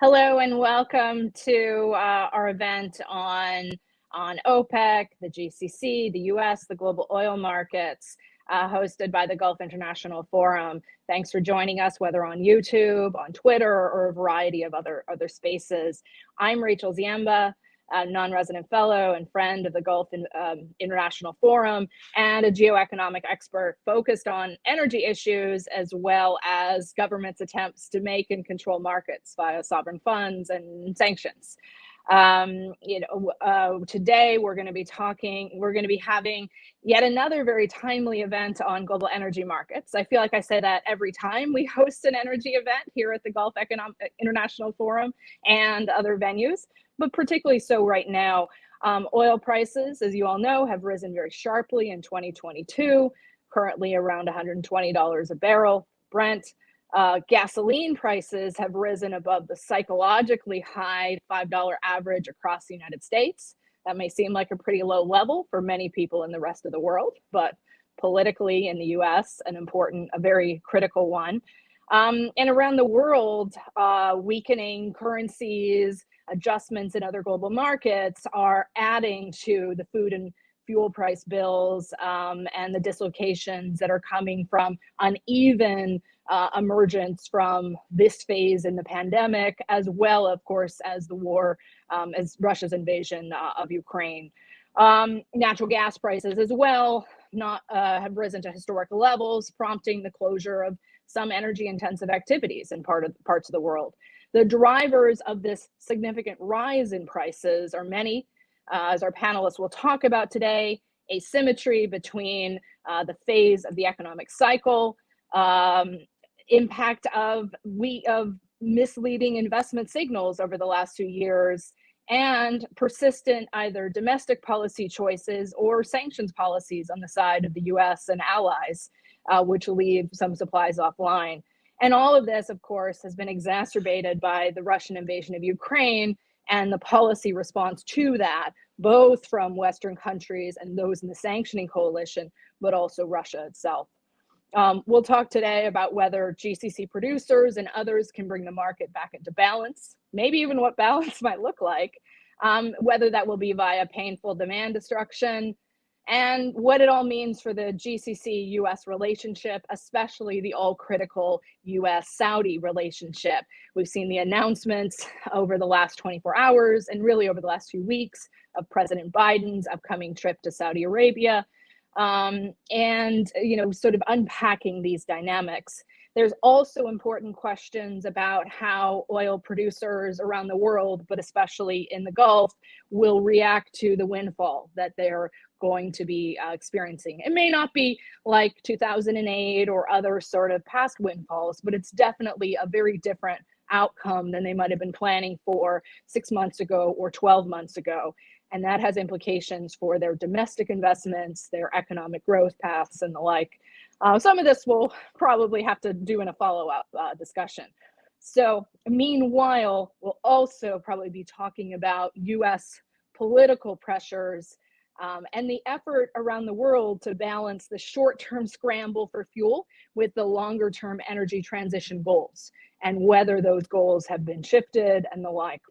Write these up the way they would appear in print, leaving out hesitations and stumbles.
Hello and welcome to our event on OPEC, the GCC, the US, the global oil markets, hosted by the Gulf International Forum. Thanks for joining us, whether on YouTube, on Twitter, or a variety of other spaces. I'm Rachel Ziemba, a non-resident fellow and friend of the Gulf International Forum, and a geoeconomic expert focused on energy issues as well as government's attempts to make and control markets via sovereign funds and sanctions. Today we're going to be having yet another very timely event on global energy markets. I feel like I say that every time we host an energy event here at the Gulf International Forum and other venues, but particularly so right now. Oil prices, as you all know, have risen very sharply in 2022, currently around $120 a barrel. Brent. Gasoline prices have risen above the psychologically high $5 average across the United States. That may seem like a pretty low level for many people in the rest of the world, but politically in the US, a very critical one. And around the world, weakening currencies, adjustments in other global markets are adding to the food and fuel price bills and the dislocations that are coming from uneven emergence from this phase in the pandemic, as well, of course, as the war, as Russia's invasion of Ukraine. Natural gas prices as well have risen to historical levels, prompting the closure of some energy-intensive activities in parts of the world. The drivers of this significant rise in prices are many, as our panelists will talk about today: asymmetry between the phase of the economic cycle, impact of misleading investment signals over the last 2 years, and persistent either domestic policy choices or sanctions policies on the side of the US and allies, which leave some supplies offline. And all of this, of course, has been exacerbated by the Russian invasion of Ukraine and the policy response to that, both from Western countries and those in the sanctioning coalition, but also Russia itself. We'll talk today about whether GCC producers and others can bring the market back into balance, maybe even what balance might look like, whether that will be via painful demand destruction, and what it all means for the GCC-US relationship, especially the all-critical US-Saudi relationship. We've seen the announcements over the last 24 hours and really over the last few weeks of President Biden's upcoming trip to Saudi Arabia, and sort of unpacking these dynamics. There's also important questions about how oil producers around the world, but especially in the Gulf, will react to the windfall that they're going to be experiencing. It may not be like 2008 or other sort of past windfalls, but it's definitely a very different outcome than they might have been planning for 6 months ago or 12 months ago. And that has implications for their domestic investments, their economic growth paths, and the like. Some of this we'll probably have to do in a follow-up discussion. So meanwhile, we'll also probably be talking about US political pressures and the effort around the world to balance the short-term scramble for fuel with the longer-term energy transition goals, and whether those goals have been shifted and the like.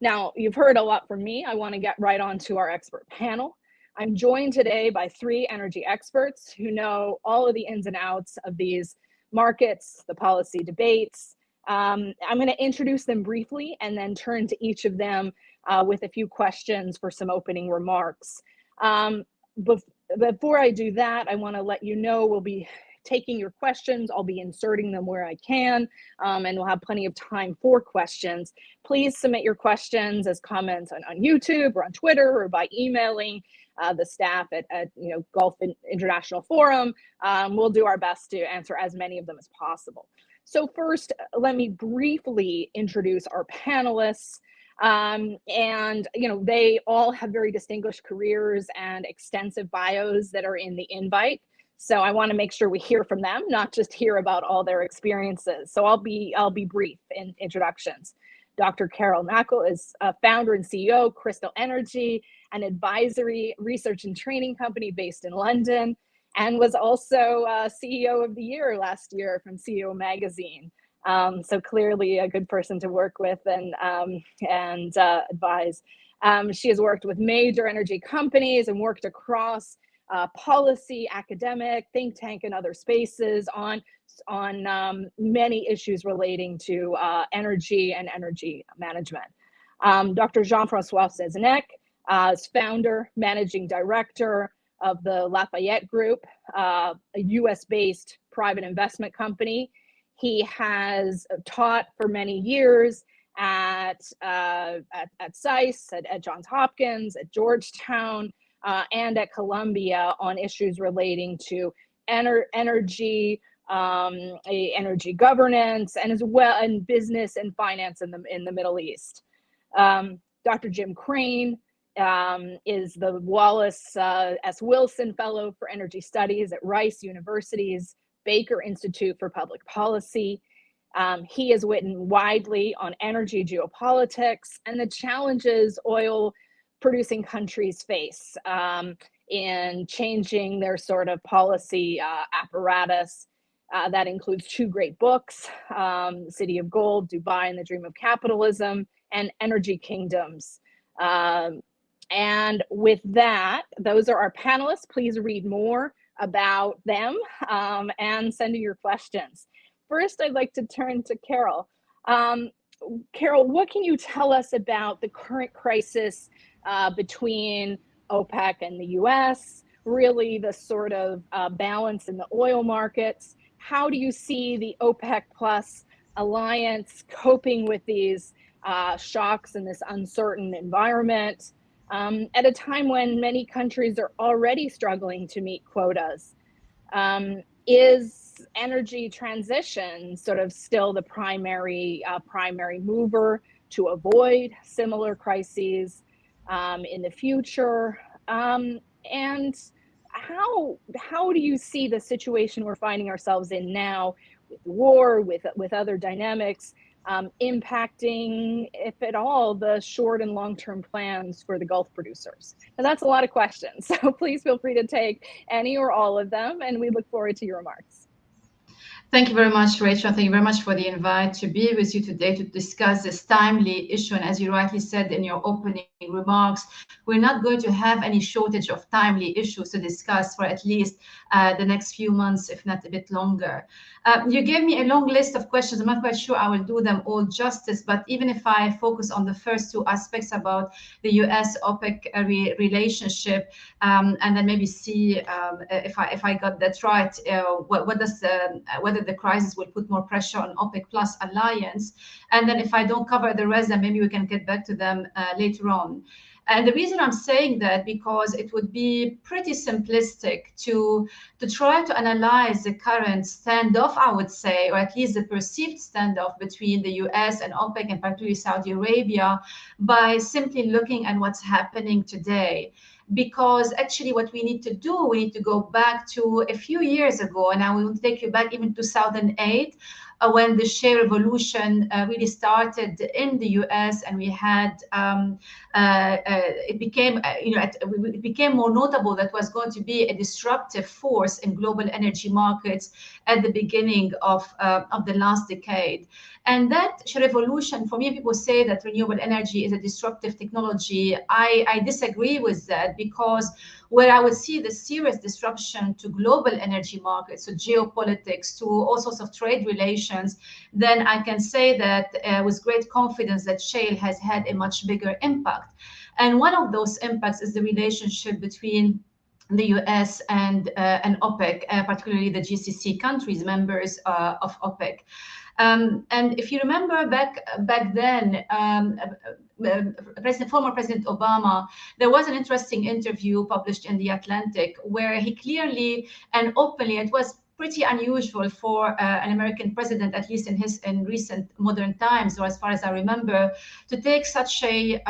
Now, you've heard a lot from me. I want to get right on to our expert panel. I'm joined today by 3 energy experts who know all of the ins and outs of these markets, the policy debates. I'm going to introduce them briefly and then turn to each of them with a few questions for some opening remarks. Before I do that, I want to let you know we'll be taking your questions. I'll be inserting them where I can, and we'll have plenty of time for questions. Please submit your questions as comments on YouTube or on Twitter, or by emailing the staff at Gulf International Forum. We'll do our best to answer as many of them as possible. So first, let me briefly introduce our panelists. They all have very distinguished careers and extensive bios that are in the invite. So I want to make sure we hear from them, not just hear about all their experiences. So I'll be brief in introductions. Dr. Carole Nakhleh is founder and CEO, Crystal Energy, an advisory research and training company based in London, and was also CEO of the Year last year from CEO Magazine. So clearly a good person to work with and advise. She has worked with major energy companies and worked across policy, academic, think tank, and other spaces on many issues relating to energy and energy management. Dr. Jean-François Seznec is founder, managing director of the Lafayette Group, a US-based private investment company. He has taught for many years at SAIS, at Johns Hopkins, at Georgetown, and at Columbia on issues relating to energy, energy governance, and as well in business and finance in the Middle East. Dr. Jim Krane is the Wallace S. Wilson Fellow for Energy Studies at Rice University's Baker Institute for Public Policy. He has written widely on energy geopolitics and the challenges oil producing countries face in changing their sort of policy apparatus. That includes two great books, City of Gold, Dubai and the Dream of Capitalism, and Energy Kingdoms. And with that, those are our panelists. Please read more about them and send in your questions. First, I'd like to turn to Carole. Carole, what can you tell us about the current crisis between OPEC and the US, really the sort of balance in the oil markets? How do you see the OPEC plus alliance coping with these shocks in this uncertain environment at a time when many countries are already struggling to meet quotas? Is energy transition sort of still the primary mover to avoid similar crises in the future? And how do you see the situation we're finding ourselves in now with war, with other dynamics, impacting, if at all, the short and long-term plans for the Gulf producers? And that's a lot of questions, so please feel free to take any or all of them, and we look forward to your remarks. Thank you very much, Rachel. Thank you very much for the invite to be with you today to discuss this timely issue. And as you rightly said in your opening remarks, we're not going to have any shortage of timely issues to discuss for at least the next few months, if not a bit longer. You gave me a long list of questions. I'm not quite sure I will do them all justice, but even if I focus on the first two aspects about the US-OPEC relationship, and then maybe see if I got that right, whether the crisis will put more pressure on OPEC plus alliance. And then if I don't cover the rest, then maybe we can get back to them later on. And the reason I'm saying that, because it would be pretty simplistic to try to analyze the current standoff, I would say, or at least the perceived standoff between the US and OPEC, and particularly Saudi Arabia, by simply looking at what's happening today. Because actually what we need to do, we need to go back to a few years ago, and I will take you back even to 2008, when the shale revolution really started in the US, and we had it became more notable that was going to be a disruptive force in global energy markets at the beginning of the last decade. And that revolution, for me, people say that renewable energy is a disruptive technology. I disagree with that, because where I would see the serious disruption to global energy markets, to geopolitics, to all sorts of trade relations, then I can say that with great confidence that shale has had a much bigger impact. And one of those impacts is the relationship between the US and OPEC, particularly the GCC countries, members of OPEC. And if you remember back then, former President Obama, there was an interesting interview published in The Atlantic where he clearly and openly, it was pretty unusual for an American president, at least in recent modern times, or as far as I remember, to take such a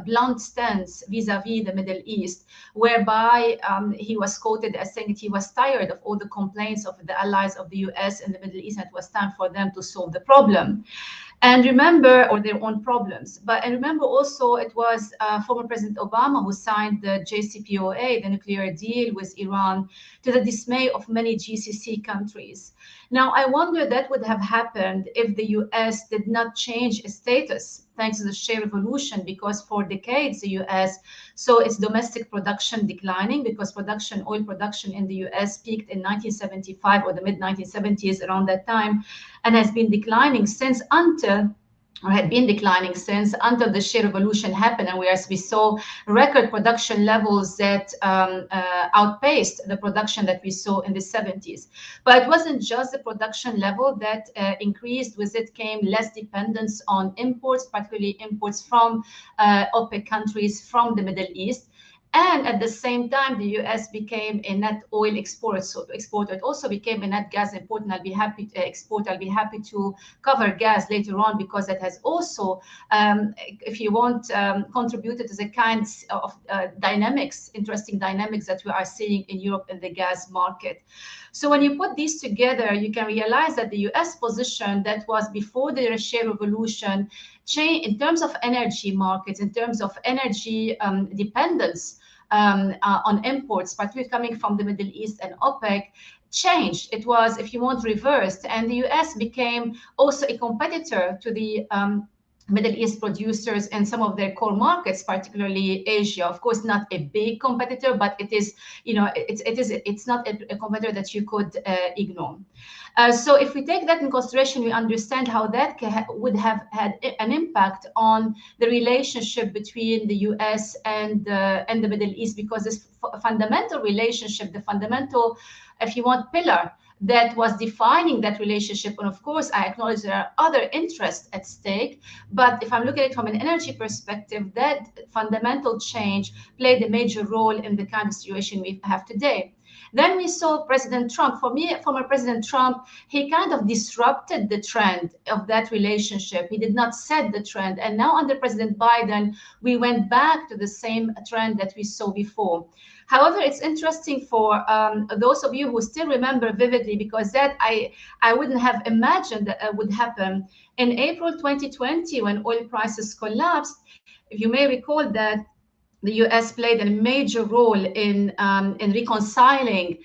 blunt stance vis-a-vis the Middle East, whereby he was quoted as saying that he was tired of all the complaints of the allies of the US in the Middle East, and it was time for them to solve the problem. And remember, or their own problems. And remember also, it was former President Obama who signed the JCPOA, the nuclear deal with Iran, to the dismay of many GCC countries. Now, I wonder that would have happened if the US did not change its status thanks to the shale revolution, because for decades the US saw its domestic production declining, because oil production in the US peaked in 1975 or the mid 1970s, around that time, and has been declining since had been declining since until the shale revolution happened, and we saw record production levels that outpaced the production that we saw in the 70s. But it wasn't just the production level that increased. With it came less dependence on imports, particularly imports from OPEC countries from the Middle East. And at the same time, the US became a net oil exporter. It also became a net gas importer. And I'll be happy to cover gas later on, because that has also, if you want, contributed to the kinds of interesting dynamics that we are seeing in Europe in the gas market. So when you put these together, you can realize that the US position that was before the shale revolution changed in terms of energy markets, in terms of energy dependence on imports, particularly coming from the Middle East and OPEC, changed. It was, if you want, reversed. And the US became also a competitor to the Middle East producers in some of their core markets, particularly Asia. Of course, not a big competitor, but it is, it's not a competitor that you could ignore. So if we take that in consideration, we understand how that would have had an impact on the relationship between the US and the Middle East, because this fundamental relationship, the fundamental, if you want, pillar that was defining that relationship. And of course, I acknowledge there are other interests at stake, but if I'm looking at it from an energy perspective, that fundamental change played a major role in the kind of situation we have today. Then we saw President Trump. For me, former President Trump, he kind of disrupted the trend of that relationship. He did not set the trend. And now under President Biden, we went back to the same trend that we saw before. However, it's interesting for those of you who still remember vividly, because that I wouldn't have imagined that would happen. In April 2020, when oil prices collapsed, if you may recall that the US played a major role in reconciling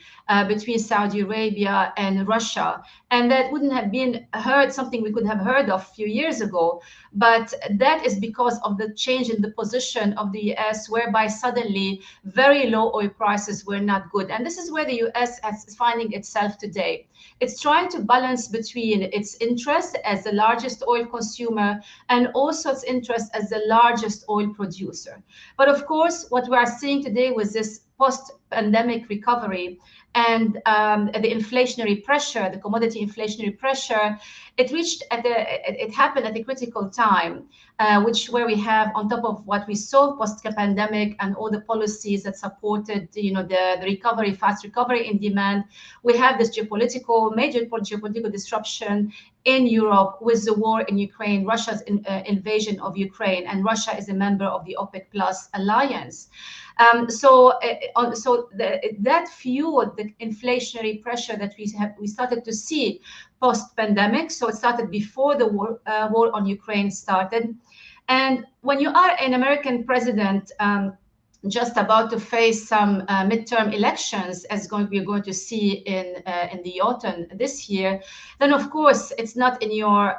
between Saudi Arabia and Russia. And that wouldn't have been something we could have heard of a few years ago. But that is because of the change in the position of the US, whereby suddenly very low oil prices were not good. And this is where the US is finding itself today. It's trying to balance between its interest as the largest oil consumer and also its interest as the largest oil producer. But of course, what we are seeing today with this post-pandemic recovery and the inflationary pressure, the commodity inflationary pressure, it happened at a critical time, where we have, on top of what we saw post-pandemic and all the policies that supported, the recovery, fast recovery in demand, we have this major geopolitical disruption in Europe with the war in Ukraine, Russia's invasion of Ukraine, and Russia is a member of the OPEC Plus alliance. That fueled the inflationary pressure that we started to see post-pandemic. So it started before the war on Ukraine started. And when you are an American president, just about to face some midterm elections, as we're going to see in the autumn this year, then of course it's not in your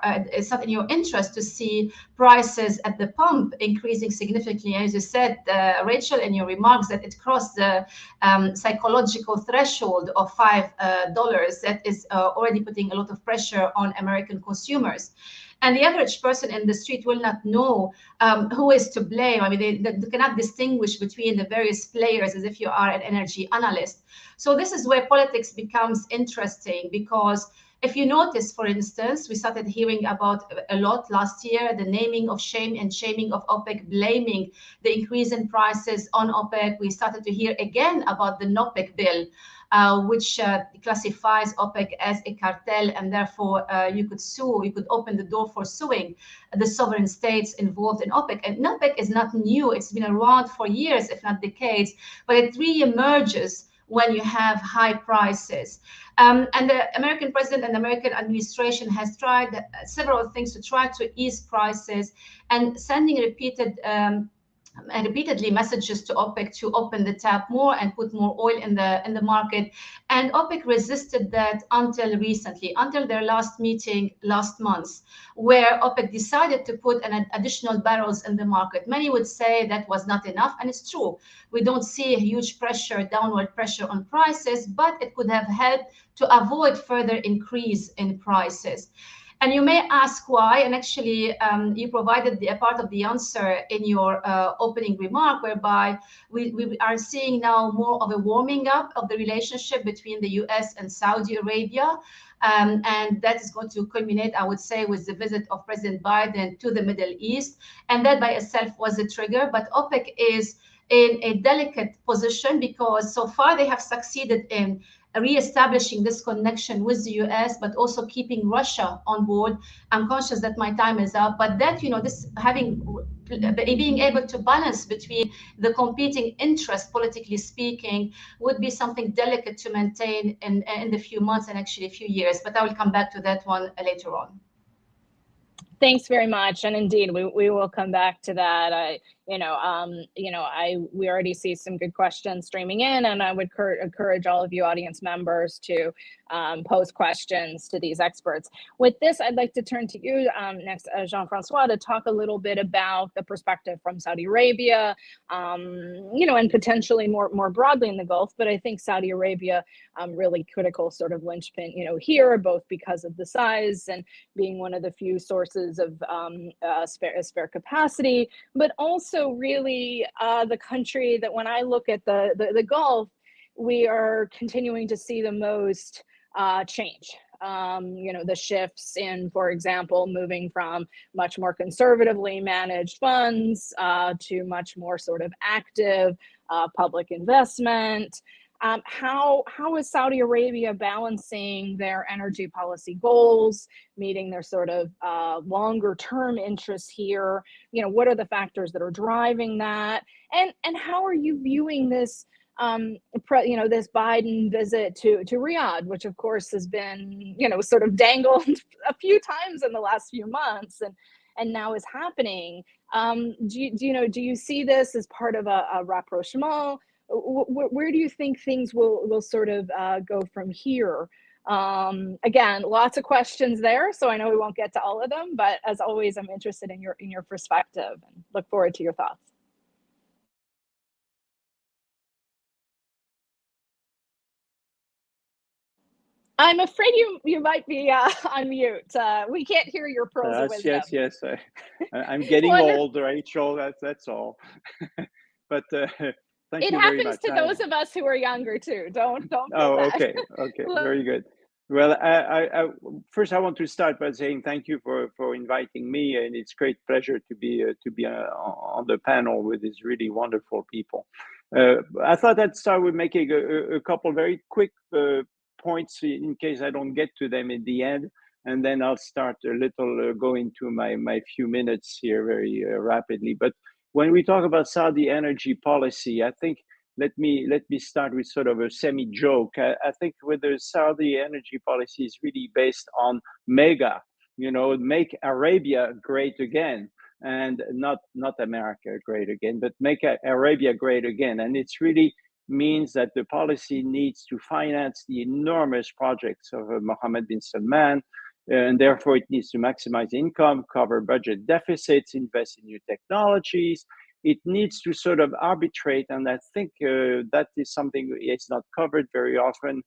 interest to see prices at the pump increasing significantly. As you said, Rachel, in your remarks, that it crossed the psychological threshold of $5. That is already putting a lot of pressure on American consumers. And the average person in the street will not know who is to blame. I mean, they cannot distinguish between the various players as if you are an energy analyst. So this is where politics becomes interesting, because if you notice, for instance, we started hearing about a lot last year, the naming of shame and shaming of OPEC, blaming the increase in prices on OPEC. We started to hear again about the NOPEC bill, which classifies OPEC as a cartel, and therefore you could open the door for suing the sovereign states involved in OPEC. And OPEC is not new. It's been around for years, if not decades, but it re-emerges when you have high prices. And the American president and the American administration has tried several things to try to ease prices, and sending repeatedly messages to OPEC to open the tap more and put more oil in the market. And OPEC resisted that until recently, until their last meeting last month, where OPEC decided to put an additional barrels in the market. Many would say that was not enough, and it's true. We don't see a huge pressure, downward pressure on prices, but it could have helped to avoid further increase in prices. And you may ask why, and actually you provided a part of the answer in your opening remark, whereby we are seeing now more of a warming up of the relationship between the US and Saudi Arabia. And that is going to culminate, I would say, with the visit of President Biden to the Middle East. And that by itself was a trigger. But OPEC is in a delicate position because so far they have succeeded in reestablishing this connection with the US, but also keeping Russia on board. I'm conscious that my time is up, but that, this being able to balance between the competing interests, politically speaking, would be something delicate to maintain in the few months and actually a few years. But I will come back to that one later on. Thanks very much, and indeed, we will come back to that. We already see some good questions streaming in, and I would encourage all of you audience members to pose questions to these experts. With this, I'd like to turn to you next, Jean-François, to talk a little bit about the perspective from Saudi Arabia, and potentially more broadly in the Gulf. But I think Saudi Arabia really critical sort of linchpin, here, both because of the size and being one of the few sources of spare capacity, but also really the country that when I look at the Gulf, we are continuing to see the most change. The shifts in, for example, moving from much more conservatively managed funds to much more sort of active public investment. How is Saudi Arabia balancing their energy policy goals, meeting their sort of longer term interests here? What are the factors that are driving that? And how are you viewing this, this Biden visit to Riyadh, which of course has been, sort of dangled a few times in the last few months and now is happening? Do you see this as part of a rapprochement? Where do you think things will sort of go from here? Again, lots of questions there, so I know we won't get to all of them, but as always, I'm interested in your perspective and look forward to your thoughts. I'm afraid you might be on mute. We can't hear your pearls of wisdom. Yes. I'm getting old, Rachel. That's all. But thank you very much. It happens to those of us who are younger too. Don't. Oh, okay, very good. Well, first I want to start by saying thank you for inviting me, and it's great pleasure to be on the panel with these really wonderful people. I thought I'd start with making a couple very quick points in case I don't get to them in the end, and then I'll start a little go into my few minutes here very rapidly. But when we talk about Saudi energy policy, I think let me start with sort of a semi-joke. I think with the Saudi energy policy is really based on mega, make Arabia great again, and not America great again, but make Arabia great again. And it's really means that the policy needs to finance the enormous projects of Mohammed bin Salman, and therefore it needs to maximize income, cover budget deficits, invest in new technologies. It needs to sort of arbitrate, and I think that is something it's not covered very often,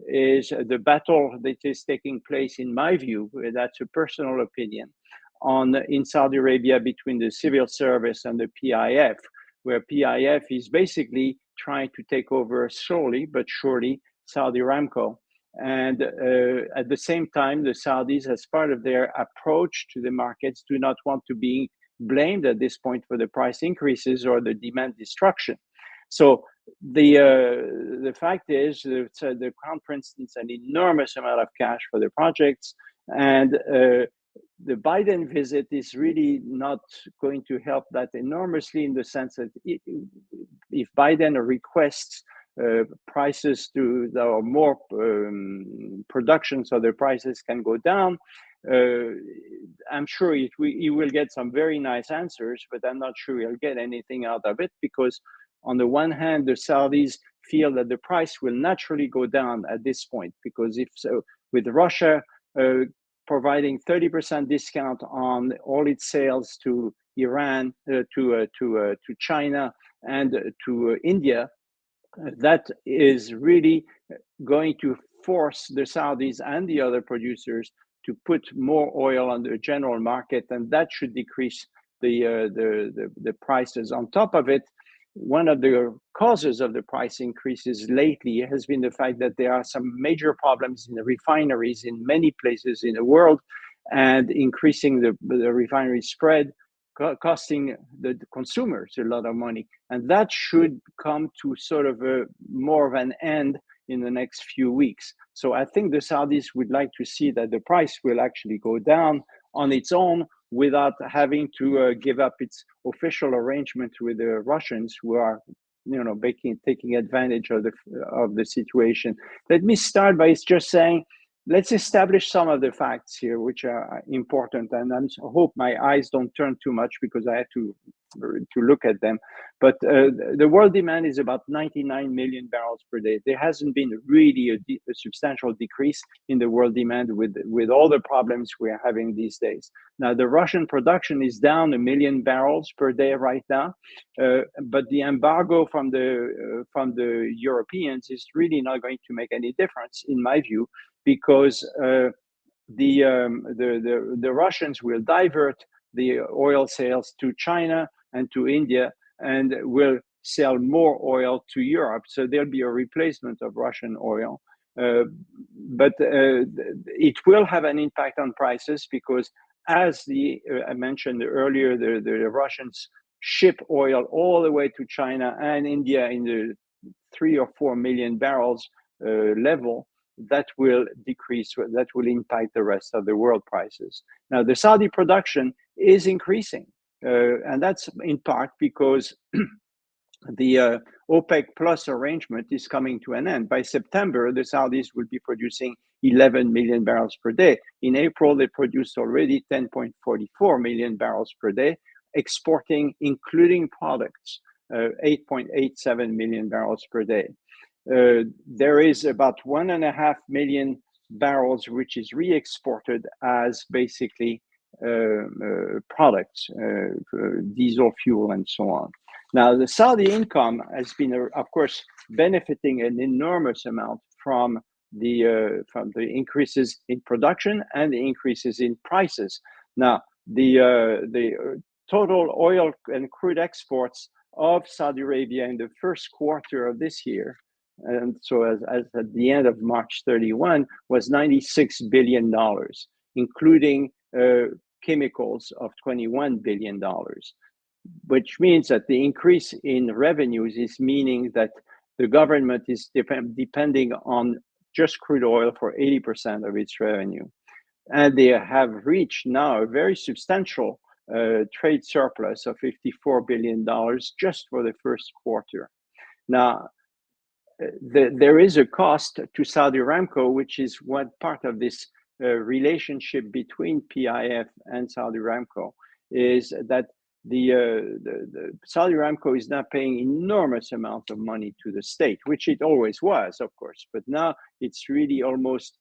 is the battle that is taking place, in my view, that's a personal opinion, in Saudi Arabia between the civil service and the PIF, where PIF is basically trying to take over slowly but surely Saudi Aramco. And at the same time, the Saudis, as part of their approach to the markets, do not want to be blamed at this point for the price increases or the demand destruction. So the fact is that the Crown Prince needs an enormous amount of cash for the projects, and the Biden visit is really not going to help that enormously, in the sense that if Biden requests prices or more production, so the prices can go down. I'm sure he will get some very nice answers, but I'm not sure he'll get anything out of it, because on the one hand, the Saudis feel that the price will naturally go down at this point, because if so, with Russia providing 30% discount on all its sales to Iran, to China, and to India, that is really going to force the Saudis and the other producers to put more oil on the general market, and that should decrease the prices. On top of it, one of the causes of the price increases lately has been the fact that there are some major problems in the refineries in many places in the world, and increasing the refinery spread, costing the consumers a lot of money. And that should come to sort of more of an end in the next few weeks. So I think the Saudis would like to see that the price will actually go down on its own without having to give up its official arrangement with the Russians, who are, taking advantage of the situation. Let me start by just saying, let's establish some of the facts here, which are important. And I hope my eyes don't turn too much because I have to look at them. But the world demand is about 99 million barrels per day. There hasn't been really a substantial decrease in the world demand with all the problems we are having these days. Now, the Russian production is down 1 million barrels per day right now, but the embargo from the Europeans is really not going to make any difference, in my view, because the Russians will divert the oil sales to China and to India, and will sell more oil to Europe. So there'll be a replacement of Russian oil. But it will have an impact on prices, because as I mentioned earlier, the Russians ship oil all the way to China and India in the 3 or 4 million barrels level. That will decrease, that will impact the rest of the world prices. Now, the Saudi production is increasing, and that's in part because the OPEC plus arrangement is coming to an end. By September, the Saudis will be producing 11 million barrels per day. In April, they produced already 10.44 million barrels per day, exporting, including products, 8.87 million barrels per day. There is about 1.5 million barrels which is re-exported as basically products, diesel fuel and so on. Now, the Saudi income has been, of course, benefiting an enormous amount from the increases in production and the increases in prices. Now, the total oil and crude exports of Saudi Arabia in the first quarter of this year, and so as at the end of March 31, was $96 billion, including chemicals of $21 billion, which means that the increase in revenues is meaning that the government is depending on just crude oil for 80% of its revenue. And they have reached now a very substantial trade surplus of $54 billion just for the first quarter. Now, there is a cost to Saudi Aramco, which is one part of this relationship between PIF and Saudi Aramco, is that the Saudi Aramco is now paying enormous amounts of money to the state, which it always was, of course, but now it's really almost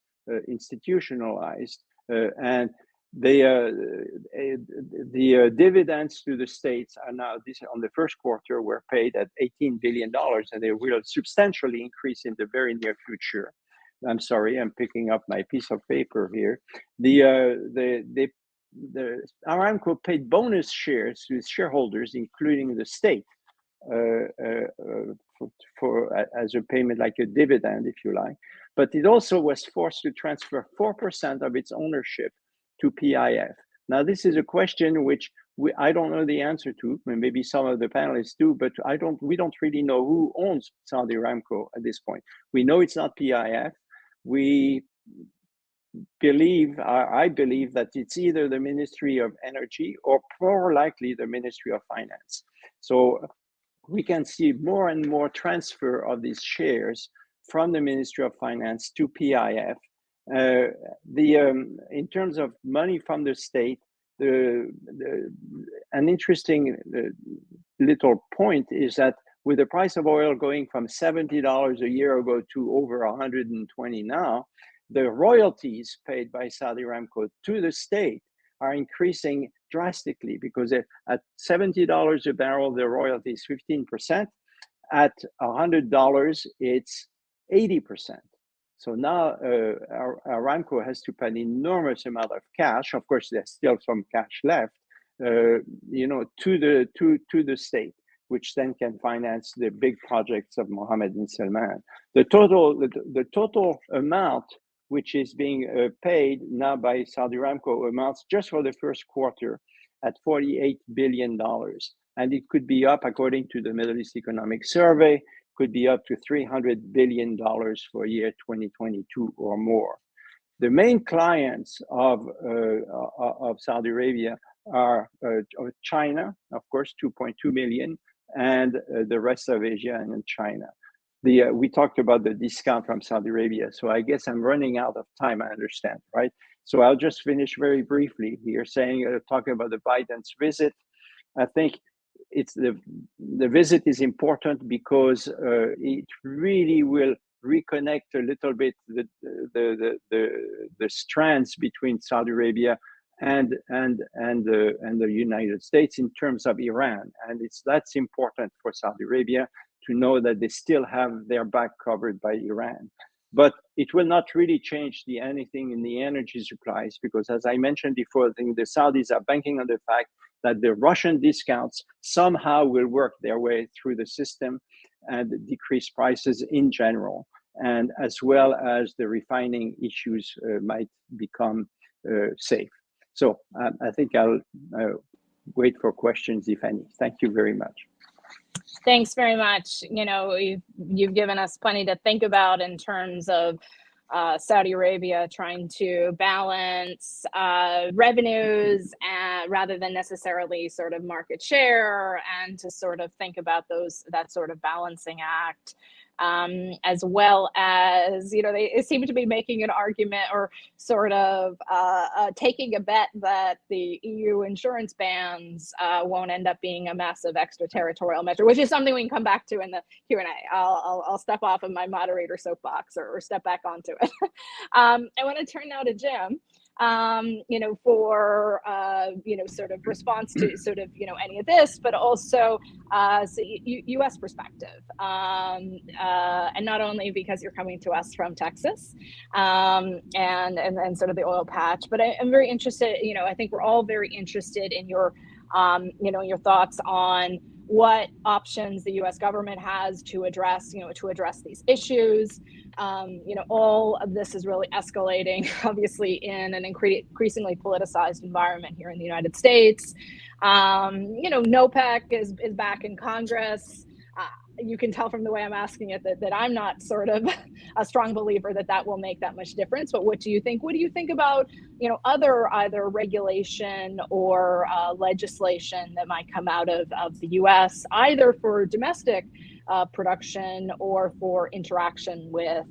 institutionalized, and the dividends to the states are now, on the first quarter, were paid at $18 billion, and they will substantially increase in the very near future. I'm sorry, I'm picking up my piece of paper here. The Aramco paid bonus shares to its shareholders, including the state, as a payment, like a dividend, if you like. But it also was forced to transfer 4% of its ownership to PIF. Now, this is a question which I don't know the answer to, and maybe some of the panelists do, but we don't really know who owns Saudi Aramco at this point. We know it's not PIF. I believe that it's either the Ministry of Energy or more likely the Ministry of Finance. So we can see more and more transfer of these shares from the Ministry of Finance to PIF. In terms of money from the state, an interesting little point is that with the price of oil going from $70 a year ago to over 120 now, the royalties paid by Saudi Aramco to the state are increasing drastically, because at $70 a barrel, the royalty is 15%. At $100, it's 80%. So now Aramco has to pay an enormous amount of cash. Of course, there's still some cash left, to the state, which then can finance the big projects of Mohammed bin Salman. The total amount which is being paid now by Saudi Aramco amounts just for the first quarter at $48 billion. And it could be up, according to the Middle East Economic Survey, could be up to $300 billion for year 2022 or more. The main clients of Saudi Arabia are China, of course, 2.2 million, and the rest of Asia and China. We talked about the discount from Saudi Arabia, so I guess I'm running out of time, I understand, right? So I'll just finish very briefly here, talking about the Biden's visit. I think it's the visit is important because it really will reconnect a little bit the strands between Saudi Arabia and the United States in terms of Iran, and that's important for Saudi Arabia to know that they still have their back covered by Iran. But it will not really change anything in the energy supplies, because as I mentioned before, I think the Saudis are banking on the fact that the Russian discounts somehow will work their way through the system and decrease prices in general, and as well as the refining issues might become safe. So I think I'll wait for questions, if any. Thank you very much. Thanks very much. You've given us plenty to think about in terms of Saudi Arabia trying to balance revenues rather than necessarily sort of market share, and to sort of think about that sort of balancing act. As well as, they seem to be making an argument, or sort of taking a bet that the EU insurance bans won't end up being a massive extraterritorial measure, which is something we can come back to in the Q&A. I'll step off of my moderator soapbox or step back onto it. I want to turn now to Jim. For sort of response to sort of any of this, but also U.S. perspective, and not only because you're coming to us from Texas, and sort of the oil patch, but I'm very interested. I think we're all very interested in your your thoughts on what options the U.S. government has to address these issues. All of this is really escalating, obviously, in an increasingly politicized environment here in the United States. NOPEC is back in Congress. You can tell from the way I'm asking it that I'm not sort of a strong believer that will make that much difference. But what do you think? What do you think about other either regulation or legislation that might come out of the U.S. either for domestic production or for interaction with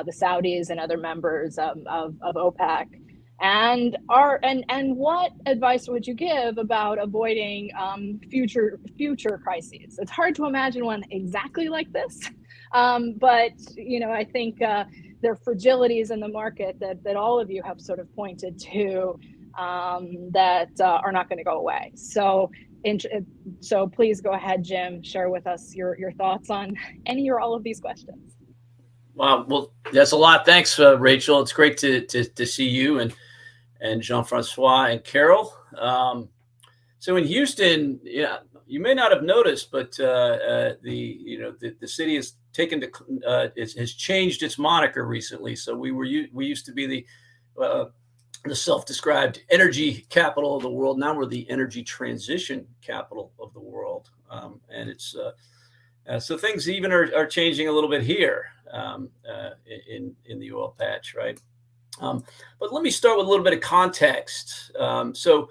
the Saudis and other members of OPEC? And what advice would you give about avoiding future crises? It's hard to imagine one exactly like this, but I think there are fragilities in the market that all of you have sort of pointed to that are not going to go away. So please go ahead, Jim. Share with us your thoughts on any or all of these questions. Wow, well, that's a lot. Thanks, Rachel. It's great to see you and Jean-François and Carole. So in Houston, you may not have noticed, but the city has has changed its moniker recently. So we used to be the self-described energy capital of the world. Now we're the energy transition capital of the world, and it's so things even are changing a little bit here in the oil patch, right? But let me start with a little bit of context. So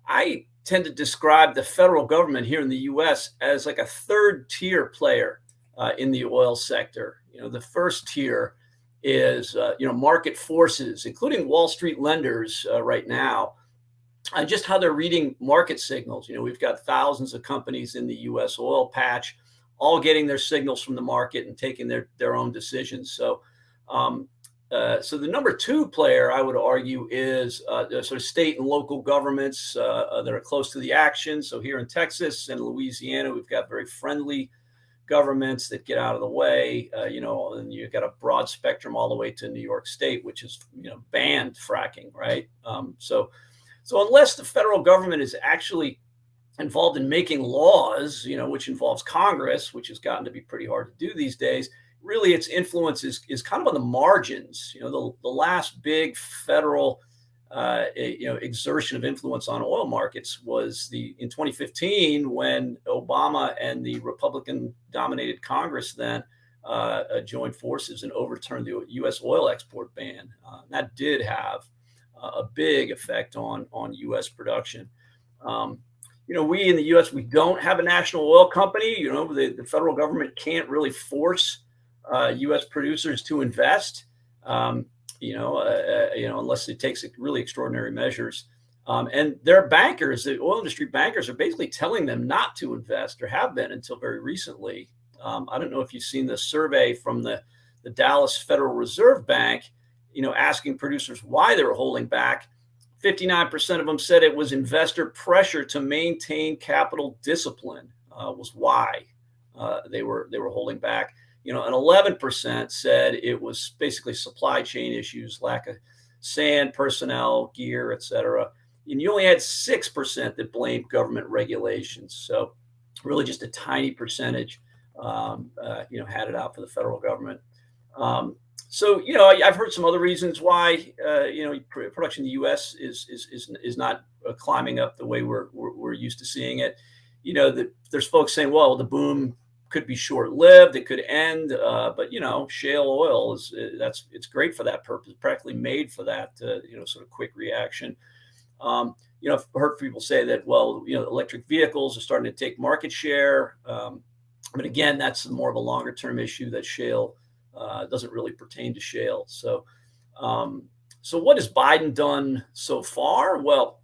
I tend to describe the federal government here in the U.S. as like a third tier player in the oil sector. The first tier is market forces, including Wall Street lenders right now, just how they're reading market signals. We've got thousands of companies in the U.S. oil patch, all getting their signals from the market and taking their own decisions. So the number two player, I would argue, is sort of state and local governments that are close to the action. So here in Texas and Louisiana, we've got very friendly governments that get out of the way, and you've got a broad spectrum all the way to New York State, which is, banned fracking, right? So unless the federal government is actually involved in making laws, which involves Congress, which has gotten to be pretty hard to do these days, really its influence is kind of on the margins. The last big federal exertion of influence on oil markets was in 2015, when Obama and the Republican-dominated Congress then joined forces and overturned the U.S. oil export ban. That did have a big effect on U.S. production. We in the U.S., we don't have a national oil company. The federal government can't really force U.S. producers to invest. Unless it takes really extraordinary measures. And their bankers, the oil industry bankers, are basically telling them not to invest, or have been until very recently. I don't know if you've seen the survey from the Dallas Federal Reserve Bank, asking producers why they were holding back. 59% of them said it was investor pressure to maintain capital discipline was why they were holding back. And 11% said it was basically supply chain issues, lack of sand, personnel, gear, et cetera. And you only had 6% that blamed government regulations. So really just a tiny percentage, had it out for the federal government. I've heard some other reasons why, production in the U.S. is not climbing up the way we're used to seeing it. There's folks saying, well, the boom could be short-lived, it could end, but shale oil it's great for that purpose, practically made for that, sort of quick reaction. I've heard people say that, electric vehicles are starting to take market share, but again, that's more of a longer-term issue. That shale doesn't really pertain to shale. So what has Biden done so far? Well,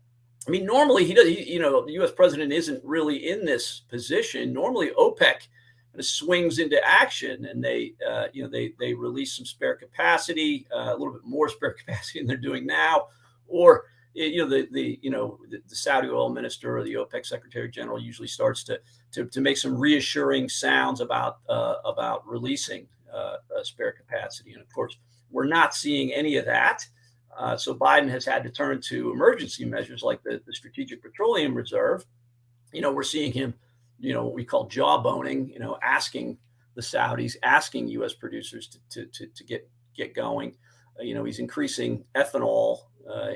I mean, normally the U.S. president isn't really in this position. Normally, OPEC swings into action, and they release some spare capacity, a little bit more spare capacity than they're doing now, or the Saudi oil minister or the OPEC secretary general usually starts to make some reassuring sounds about releasing spare capacity, and of course we're not seeing any of that. So Biden has had to turn to emergency measures like the Strategic Petroleum Reserve. We're seeing him, what we call jawboning, asking the Saudis, asking U.S. producers to get going. He's increasing ethanol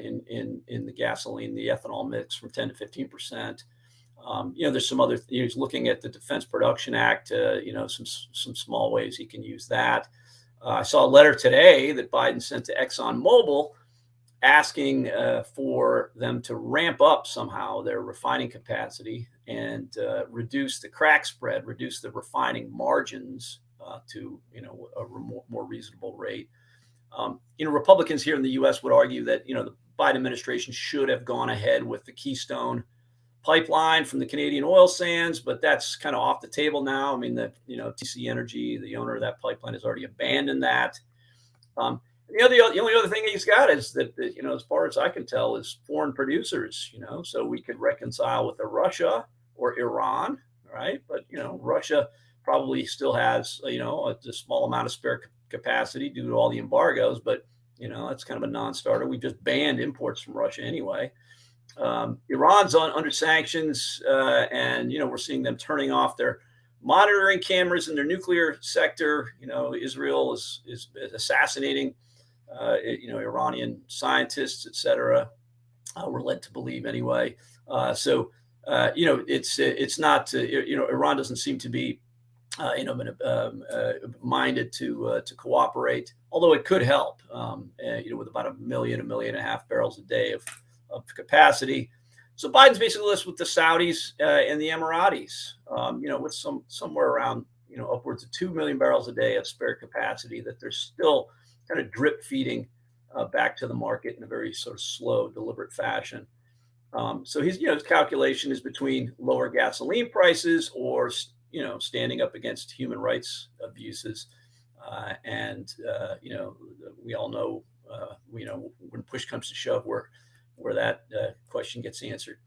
in the gasoline, the ethanol mix, from 10 to 15%. There's some other. He's looking at the Defense Production Act. Some small ways he can use that. I saw a letter today that Biden sent to ExxonMobil, asking for them to ramp up somehow their refining capacity and reduce the crack spread, reduce the refining margins to a more reasonable rate. Republicans here in the U.S. would argue that the Biden administration should have gone ahead with the Keystone pipeline from the Canadian oil sands, but that's kind of off the table now. I mean, TC Energy, the owner of that pipeline, has already abandoned that. The only other thing he's got is that, as far as I can tell, is foreign producers, so we could reconcile with Russia or Iran, right? But, Russia probably still has, a small amount of spare capacity due to all the embargoes, but, that's kind of a non-starter. We just banned imports from Russia anyway. Iran's under sanctions, and, we're seeing them turning off their monitoring cameras in their nuclear sector. Israel is assassinating Iranian scientists, et cetera. We're led to believe anyway. It's not, Iran doesn't seem to be, minded to cooperate, although it could help, with about 1.5 million barrels a day of capacity. So Biden's basically lists with the Saudis and the Emiratis, with somewhere around, upwards of 2 million barrels a day of spare capacity that they're still kind of drip feeding back to the market in a very sort of slow, deliberate fashion. So his calculation is between lower gasoline prices or, standing up against human rights abuses. We all know, when push comes to shove, where that question gets answered.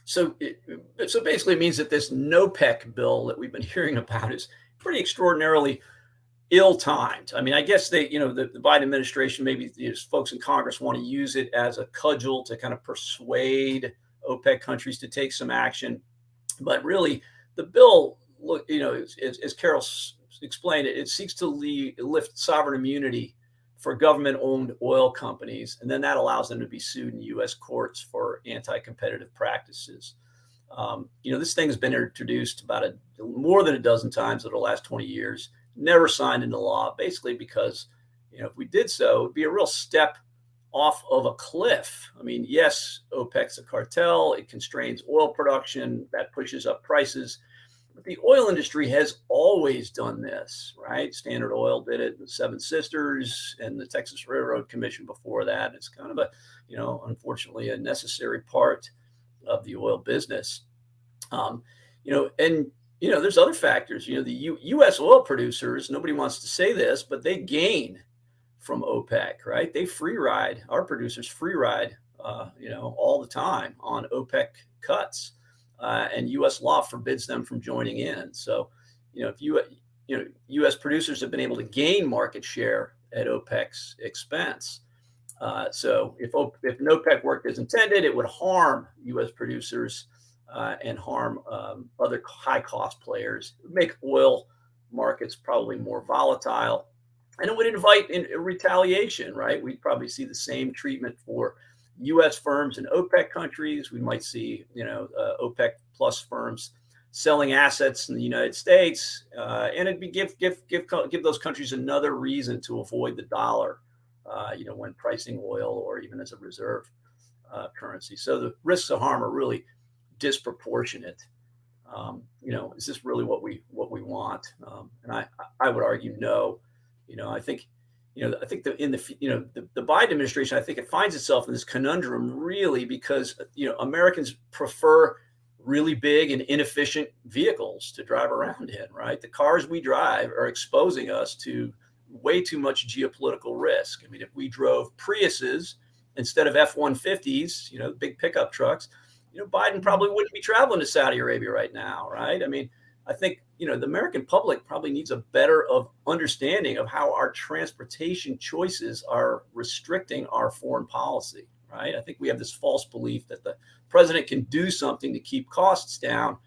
So basically it means that this NOPEC bill that we've been hearing about is pretty extraordinarily ill-timed. I mean, I guess the Biden administration, maybe folks in Congress want to use it as a cudgel to kind of persuade OPEC countries to take some action. But really, the bill, as Carole explained it seeks to lift sovereign immunity for government-owned oil companies, and then that allows them to be sued in U.S. courts for anti-competitive practices. This thing has been introduced about more than a dozen times over the last 20 years, never signed into law, basically because, if we did so, it would be a real step off of a cliff. I mean, yes, OPEC's a cartel. It constrains oil production. That pushes up prices. But the oil industry has always done this, right? Standard Oil did it, the Seven Sisters, and the Texas Railroad Commission before that. It's kind of unfortunately, a necessary part of the oil business. There's other factors. The U.S. oil producers, nobody wants to say this, but they gain from OPEC, right? They free ride, our producers free ride, all the time on OPEC cuts. And U.S. law forbids them from joining in. So, if U.S. producers have been able to gain market share at OPEC's expense. So if OPEC worked as intended, it would harm U.S. producers and harm other high-cost players. It would make oil markets probably more volatile, and it would invite retaliation, right? We'd probably see the same treatment for U.S. firms in OPEC countries. We might see, OPEC plus firms selling assets in the United States, and it'd be give those countries another reason to avoid the dollar, when pricing oil or even as a reserve currency. So the risks of harm are really disproportionate. Is this really what we want? And I would argue no. I think the Biden administration, I think it finds itself in this conundrum really because, Americans prefer really big and inefficient vehicles to drive around in, right? The cars we drive are exposing us to way too much geopolitical risk. I mean, if we drove Priuses instead of F-150s, big pickup trucks, Biden probably wouldn't be traveling to Saudi Arabia right now, right? I mean, I think, the American public probably needs a better understanding of how our transportation choices are restricting our foreign policy, right? I think we have this false belief that the president can do something to keep costs down.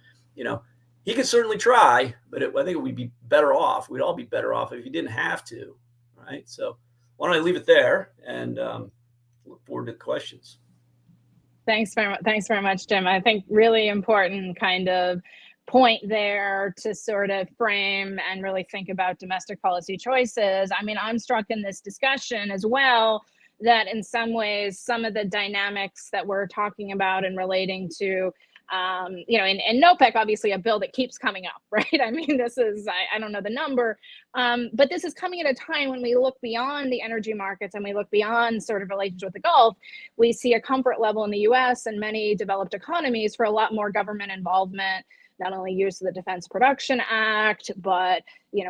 He could certainly try, but I think we'd be better off. We'd all be better off if he didn't have to, right? So why don't I leave it there and look forward to the questions. Thanks very much, Jim. I think really important kind of point there to sort of frame and really think about domestic policy choices. I mean, I'm struck in this discussion as well that in some ways, some of the dynamics that we're talking about and relating to, in NOPEC, obviously a bill that keeps coming up, right? I mean, this is, I don't know the number, but this is coming at a time when we look beyond the energy markets and we look beyond sort of relations with the Gulf. We see a comfort level in the US and many developed economies for a lot more government involvement, not only use of the Defense Production Act, but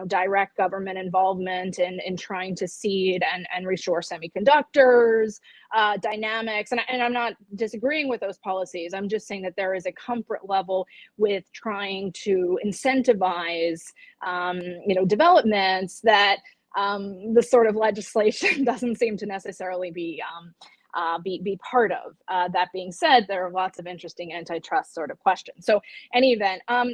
direct government involvement in trying to seed and reshore semiconductors, dynamics. And I'm not disagreeing with those policies. I'm just saying that there is a comfort level with trying to incentivize, developments that the sort of legislation doesn't seem to necessarily be part of. That being said, there are lots of interesting antitrust sort of questions. So any event, I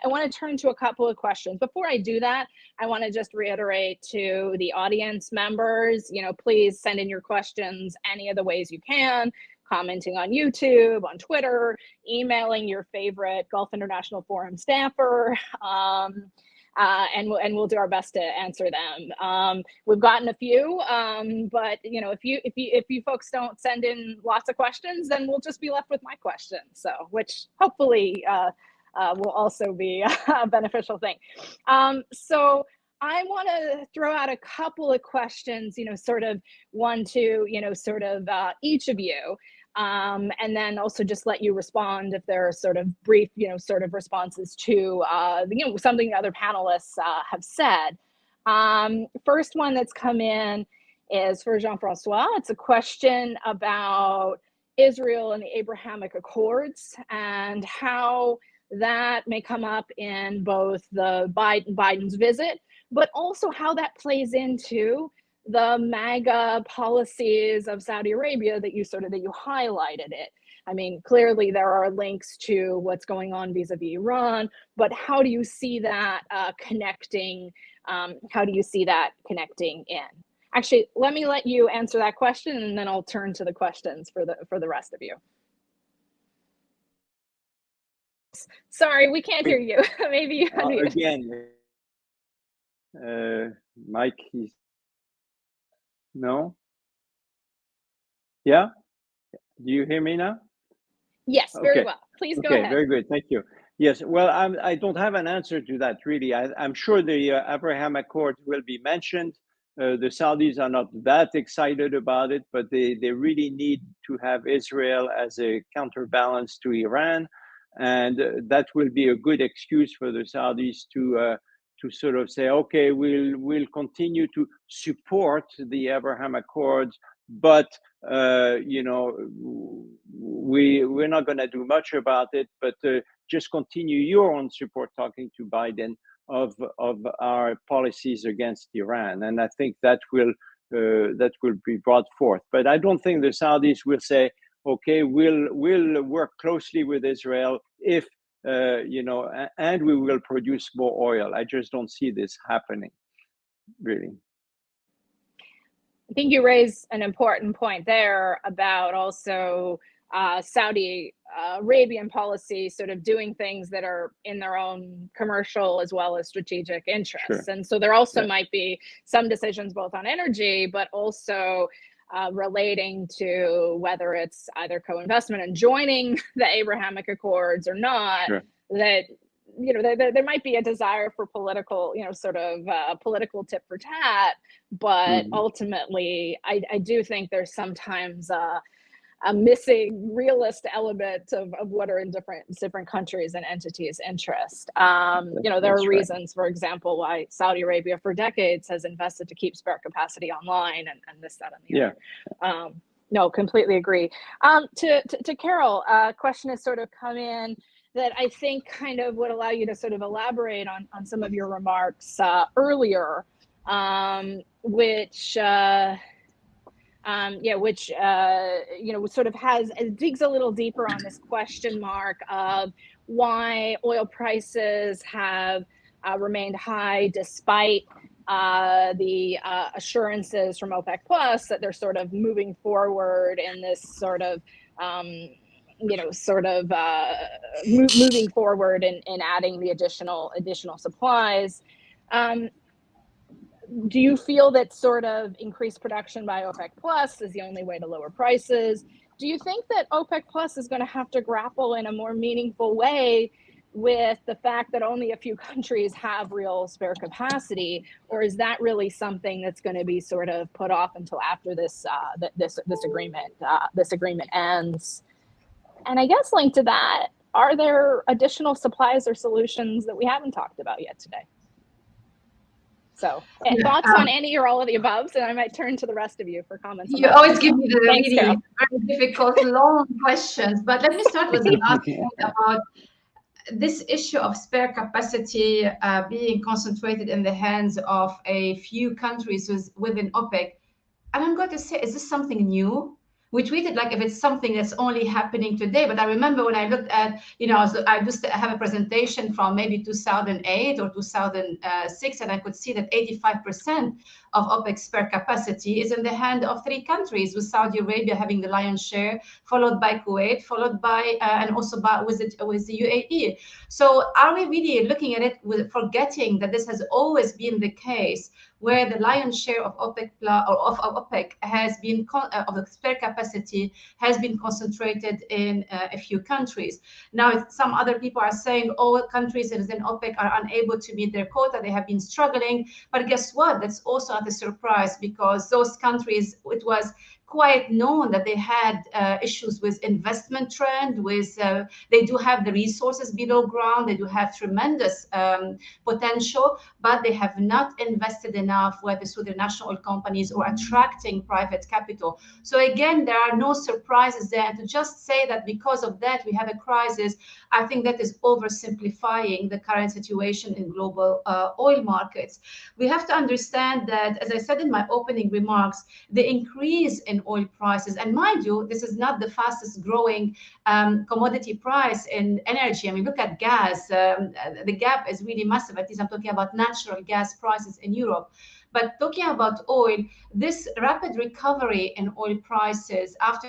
want to turn to a couple of questions. Before I do that, I want to just reiterate to the audience members, please send in your questions any of the ways you can, commenting on YouTube, on Twitter, emailing your favorite Gulf International Forum staffer, and we'll do our best to answer them. We've gotten a few, but if you folks don't send in lots of questions, then we'll just be left with my questions. So, which hopefully will also be a beneficial thing. So I want to throw out a couple of questions, sort of one to, sort of each of you. And then also just let you respond if there are sort of brief, sort of responses to, something the other panelists have said. First one that's come in is for Jean-François. It's a question about Israel and the Abrahamic Accords and how that may come up in both the Biden's visit, but also how that plays into the MAGA policies of Saudi Arabia that you highlighted it. I mean, clearly there are links to what's going on vis-a-vis Iran, but how do you see that connecting? How do you see that connecting in? Actually, let you answer that question, and then I'll turn to the questions for the rest of you. Sorry, we can't hear you. Maybe you again. Mike, no? Yeah? Do you hear me now? Yes, very well. Please go ahead. Very good. Thank you. Yes, well, I don't have an answer to that, really. I'm sure the Abraham Accords will be mentioned. The Saudis are not that excited about it, but they really need to have Israel as a counterbalance to Iran. And that will be a good excuse for the Saudis to sort of say, okay, we'll continue to support the Abraham Accords, but we're not going to do much about it, but just continue your own support, talking to Biden of our policies against Iran, and I think that will be brought forth. But I don't think the Saudis will say, okay, we'll work closely with Israel if and we will produce more oil. I just don't see this happening, really. I think you raise an important point there about also Saudi Arabian policy sort of doing things that are in their own commercial as well as strategic interests. Sure. And so there also might be some decisions both on energy, but also relating to whether it's either co-investment and joining the Abrahamic Accords or not, sure. That there might be a desire for political, sort of political tit for tat, but ultimately, I do think there's sometimes a missing realist element of what are in different countries and entities' interest. There are reasons, for example, why Saudi Arabia for decades has invested to keep spare capacity online and this, that, and the other. No, completely agree. To Carole, a question has sort of come in that I think kind of would allow you to sort of elaborate on some of your remarks earlier, which sort of digs a little deeper on this question mark of why oil prices have remained high despite the assurances from OPEC Plus that they're sort of moving forward in this sort of moving forward in adding the additional supplies. Do you feel that sort of increased production by OPEC Plus is the only way to lower prices? Do you think that OPEC Plus is going to have to grapple in a more meaningful way with the fact that only a few countries have real spare capacity, or is that really something that's going to be sort of put off until after this agreement ends? And I guess linked to that, are there additional supplies or solutions that we haven't talked about yet today? So thoughts on any or all of the above, and I might turn to the rest of you for comments. You always give me the really very difficult, long questions, but let me start with the last point about this issue of spare capacity being concentrated in the hands of a few countries within OPEC. And I'm going to say, is this something new? we treat it like if it's something that's only happening today. But I remember when I looked at, I used to have a presentation from maybe 2008 or 2006, and I could see that 85% of OPEC spare capacity is in the hand of 3 countries, with Saudi Arabia having the lion's share, followed by Kuwait, followed by and also with the UAE. So are we really looking at it with forgetting that this has always been the case, where the lion's share of OPEC of OPEC has been of the spare capacity has been concentrated in a few countries? Now, some other people are saying all countries within OPEC are unable to meet their quota. They have been struggling. But guess what? That's also not a surprise, because those countries, it was quite known that they had issues with investment trend, with they do have the resources below ground, they do have tremendous potential, but they have not invested enough, whether through their national oil companies or attracting private capital. So again, there are no surprises there. And to just say that because of that we have a crisis, I think that is oversimplifying the current situation in global oil markets. We have to understand that, as I said in my opening remarks, the increase in oil prices, and mind you, this is not the fastest growing commodity price in energy. I mean, look at gas. The gap is really massive. At least I'm talking about natural gas prices in Europe. But talking about oil, this rapid recovery in oil prices after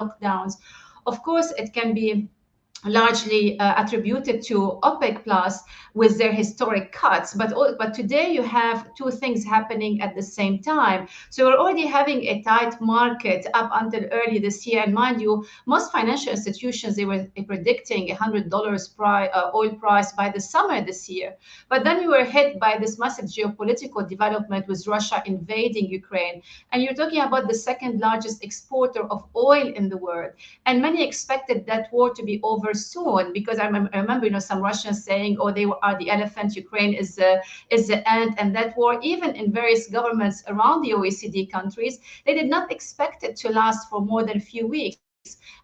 lockdowns, of course, it can be largely attributed to OPEC Plus with their historic cuts. But today you have 2 things happening at the same time. So we're already having a tight market up until early this year. And mind you, most financial institutions, they were predicting $100 oil price by the summer this year. But then we were hit by this massive geopolitical development with Russia invading Ukraine. And you're talking about the 2nd largest exporter of oil in the world. And many expected that war to be over soon, because I remember some Russians saying, oh, they are the elephant, Ukraine is the ant, and that war, even in various governments around the OECD countries, they did not expect it to last for more than a few weeks.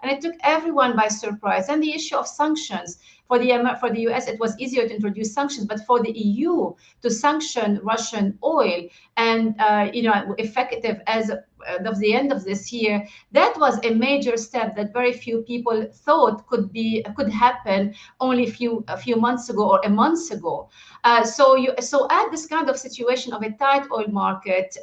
And it took everyone by surprise. And the issue of sanctions. For the US, it was easier to introduce sanctions, but for the EU to sanction Russian oil and effective as of the end of this year, that was a major step that very few people thought could happen only a few months ago or a month ago. So at this kind of situation of a tight oil market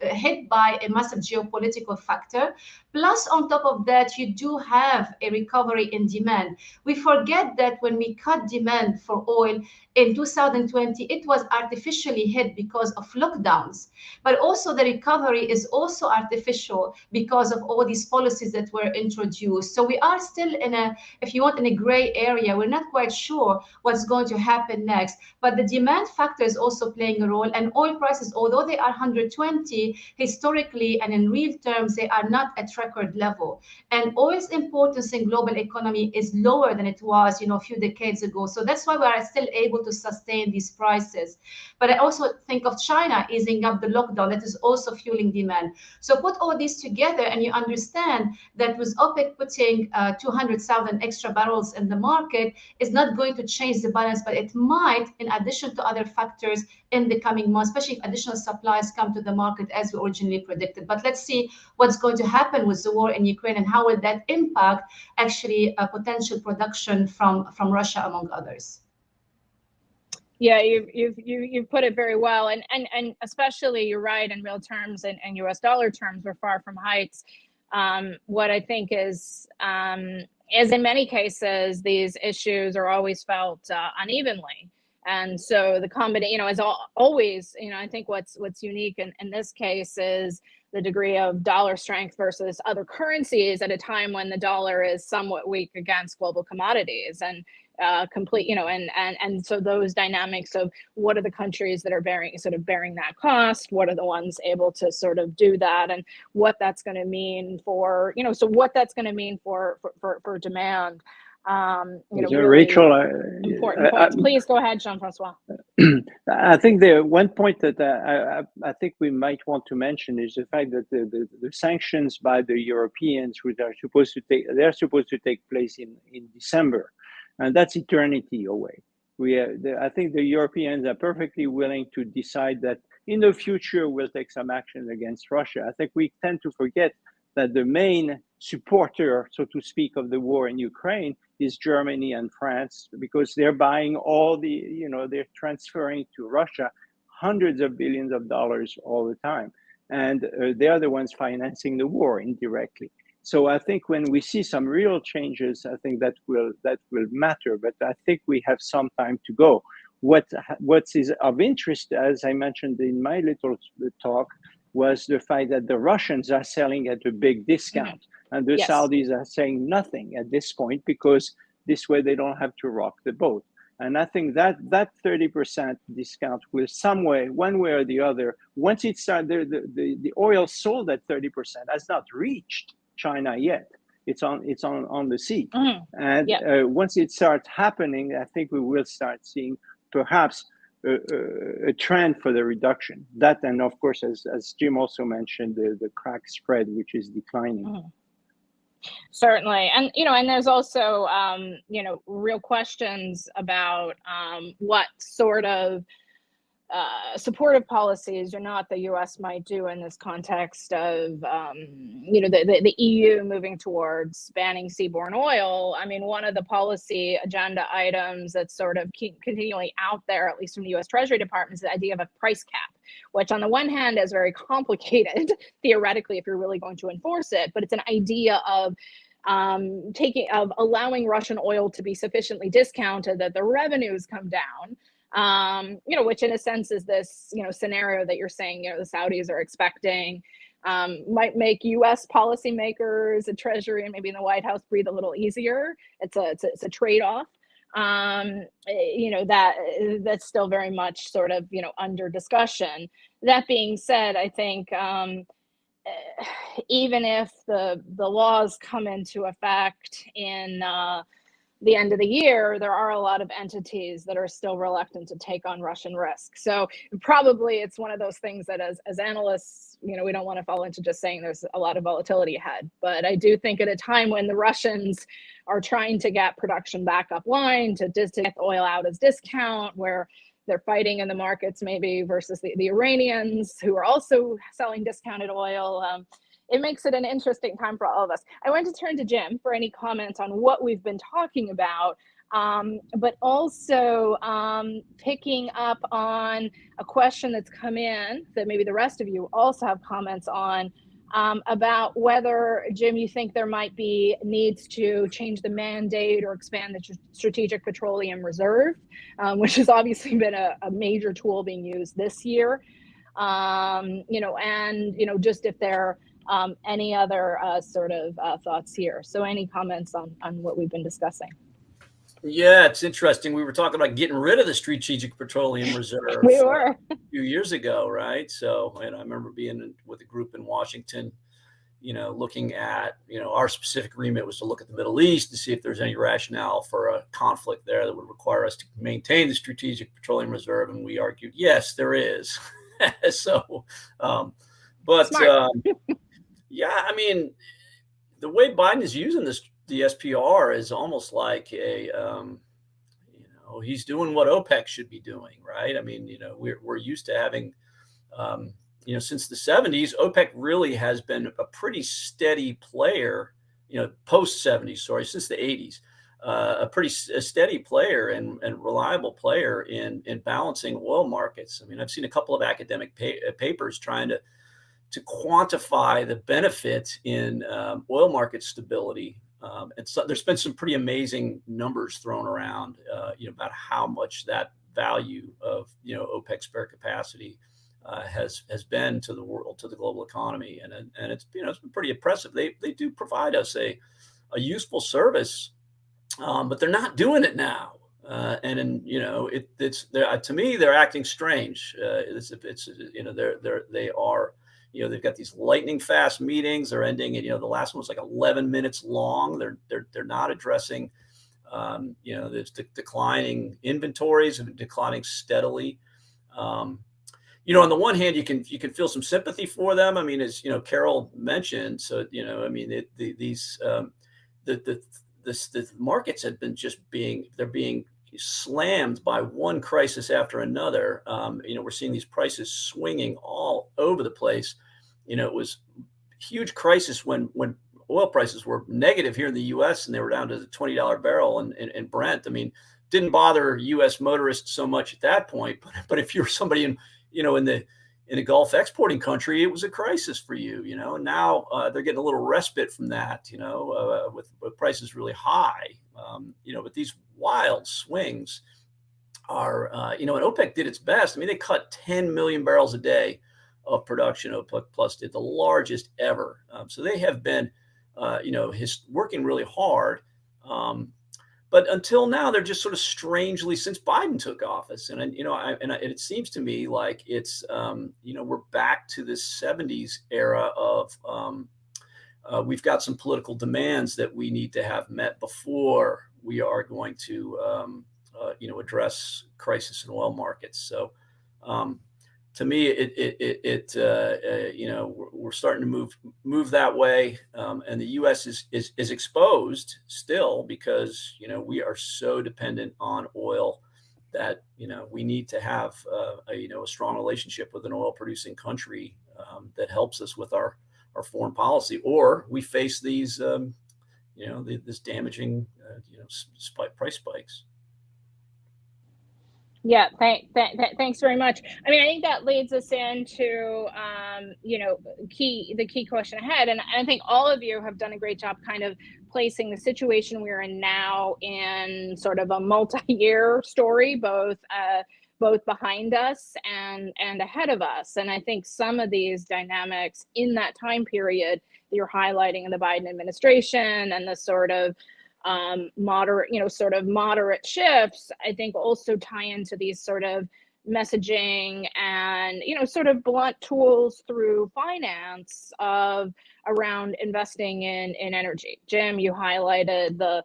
hit by a massive geopolitical factor, plus on top of that, you do have a recovery in demand. We forget that when we cut demand for oil in 2020, it was artificially hit because of lockdowns. But also the recovery is also artificial because of all these policies that were introduced. So we are still in a gray area. We're not quite sure what's going to happen next. But the demand factor is also playing a role. And oil prices, although they are 120, historically and in real terms, they are not at record level. And oil's importance in global economy is lower than it was, a few decades ago. So that's why we are still able to sustain these prices. But I also think of China easing up the lockdown. That is also fueling demand. So put all these together and you understand that with OPEC putting 200,000 extra barrels in the market is not going to change the balance, but it might, in addition to other factors in the coming months, especially if additional supplies come to the market as we originally predicted. But let's see what's going to happen with the war in Ukraine and how will that impact actually potential production from Russia, among others. Yeah, you've put it very well, and especially you're right, in real terms and U.S. dollar terms, we're far from heights. What I think is in many cases, these issues are always felt unevenly, and so the combination, as always, I think what's unique in this case is the degree of dollar strength versus other currencies at a time when the dollar is somewhat weak against global commodities and and so those dynamics of what are the countries that are bearing that cost, what are the ones able to sort of do that, and what that's going to mean for for demand. Really Rachel, important points. Please go ahead, Jean-François. I think the one point that I think we might want to mention is the fact that the sanctions by the Europeans, which are supposed to take place in December, and that's eternity away. I think the Europeans are perfectly willing to decide that in the future we'll take some action against Russia. I think we tend to forget that the main supporter, so to speak, of the war in Ukraine is Germany and France, because they're buying all the, they're transferring to Russia hundreds of billions of dollars all the time. And they are the ones financing the war indirectly. So I think when we see some real changes, I think that will matter. But I think we have some time to go. What is of interest, as I mentioned in my little talk, was the fact that the Russians are selling at a big discount, and the Saudis are saying nothing at this point, because this way they don't have to rock the boat. And I think that 30% discount will some way, one way or the other, once it starts, the oil sold at 30% has not reached China yet. It's on the sea. And once it starts happening, I think we will start seeing perhaps a trend for the reduction. That, and of course, as Jim also mentioned, the crack spread, which is declining. Certainly. And, and there's also, real questions about what sort of supportive policies or not the U.S. might do in this context of, the EU moving towards banning seaborne oil. I mean, one of the policy agenda items that's sort of continually out there, at least from the U.S. Treasury Department, is the idea of a price cap, which on the one hand is very complicated, theoretically, if you're really going to enforce it, but it's an idea of allowing Russian oil to be sufficiently discounted that the revenues come down. Which in a sense is this, scenario that you're saying, the Saudis are expecting, might make U.S. policymakers, the Treasury, and maybe in the White House breathe a little easier. It's a trade-off. That's still very much sort of, under discussion. That being said, I think even if the laws come into effect in the end of the year, there are a lot of entities that are still reluctant to take on Russian risk. So probably it's one of those things that as analysts, we don't want to fall into just saying there's a lot of volatility ahead. But I do think at a time when the Russians are trying to get production back up line, to get oil out as discount, where they're fighting in the markets maybe versus the Iranians, who are also selling discounted oil, it makes it an interesting time for all of us. I want to turn to Jim for any comments on what we've been talking about, but also picking up on a question that's come in that maybe the rest of you also have comments on, about whether, Jim, you think there might be needs to change the mandate or expand the Strategic Petroleum Reserve, which has obviously been a major tool being used this year, just if there any other sort of thoughts here. So any comments on what we've been discussing? Yeah, it's interesting. We were talking about getting rid of the Strategic Petroleum Reserve we were a few years ago, right? So, and I remember being with a group in Washington, looking at, our specific remit was to look at the Middle East to see if there's any rationale for a conflict there that would require us to maintain the Strategic Petroleum Reserve. And we argued, yes, there is. So, yeah, I mean, the way Biden is using the SPR is almost like he's doing what OPEC should be doing, right? I mean, we're used to having, since the 70s, OPEC really has been a pretty steady player, post 70s, since the 80s, a pretty steady player and reliable player in balancing oil markets. I mean, I've seen a couple of academic papers trying to quantify the benefit in oil market stability. And so there's been some pretty amazing numbers thrown around, about how much that value of, OPEC spare capacity has been to the world, to the global economy. And it's, it's been pretty impressive. They do provide us a useful service, but they're not doing it now. To me, they're acting strange. They are, they've got these lightning fast meetings. They're ending, and the last one was like 11 minutes long. They're not addressing, there's declining inventories and declining steadily. On the one hand, you can feel some sympathy for them. I mean, as Carole mentioned, so the markets have been just being slammed by one crisis after another. We're seeing these prices swinging all over the place. It was huge crisis when oil prices were negative here in the U.S. and they were down to the $20 barrel and Brent. I mean, didn't bother U.S. motorists so much at that point, but if you're somebody in the Gulf exporting country, it was a crisis for you, and now they're getting a little respite from that, with prices really high, but these wild swings are, and OPEC did its best. I mean, they cut 10 million barrels a day of production. OPEC Plus did the largest ever. So they have been, working really hard. But until now, they're just sort of strangely, since Biden took office, and it seems to me like it's we're back to this 70s era of we've got some political demands that we need to have met before we are going to address crisis in oil markets. So to me, we're starting to move that way, and the U.S. is exposed still because we are so dependent on oil that we need to have a strong relationship with an oil producing country that helps us with our foreign policy, or we face these this damaging price spikes. Yeah, thanks very much. I mean, I think that leads us into, the key question ahead. And I think all of you have done a great job kind of placing the situation we're in now in sort of a multi-year story, both behind us and ahead of us. And I think some of these dynamics in that time period that you're highlighting in the Biden administration and the sort of moderate shifts, I think also tie into these sort of messaging and, sort of blunt tools through finance around investing in energy. Jim, you highlighted the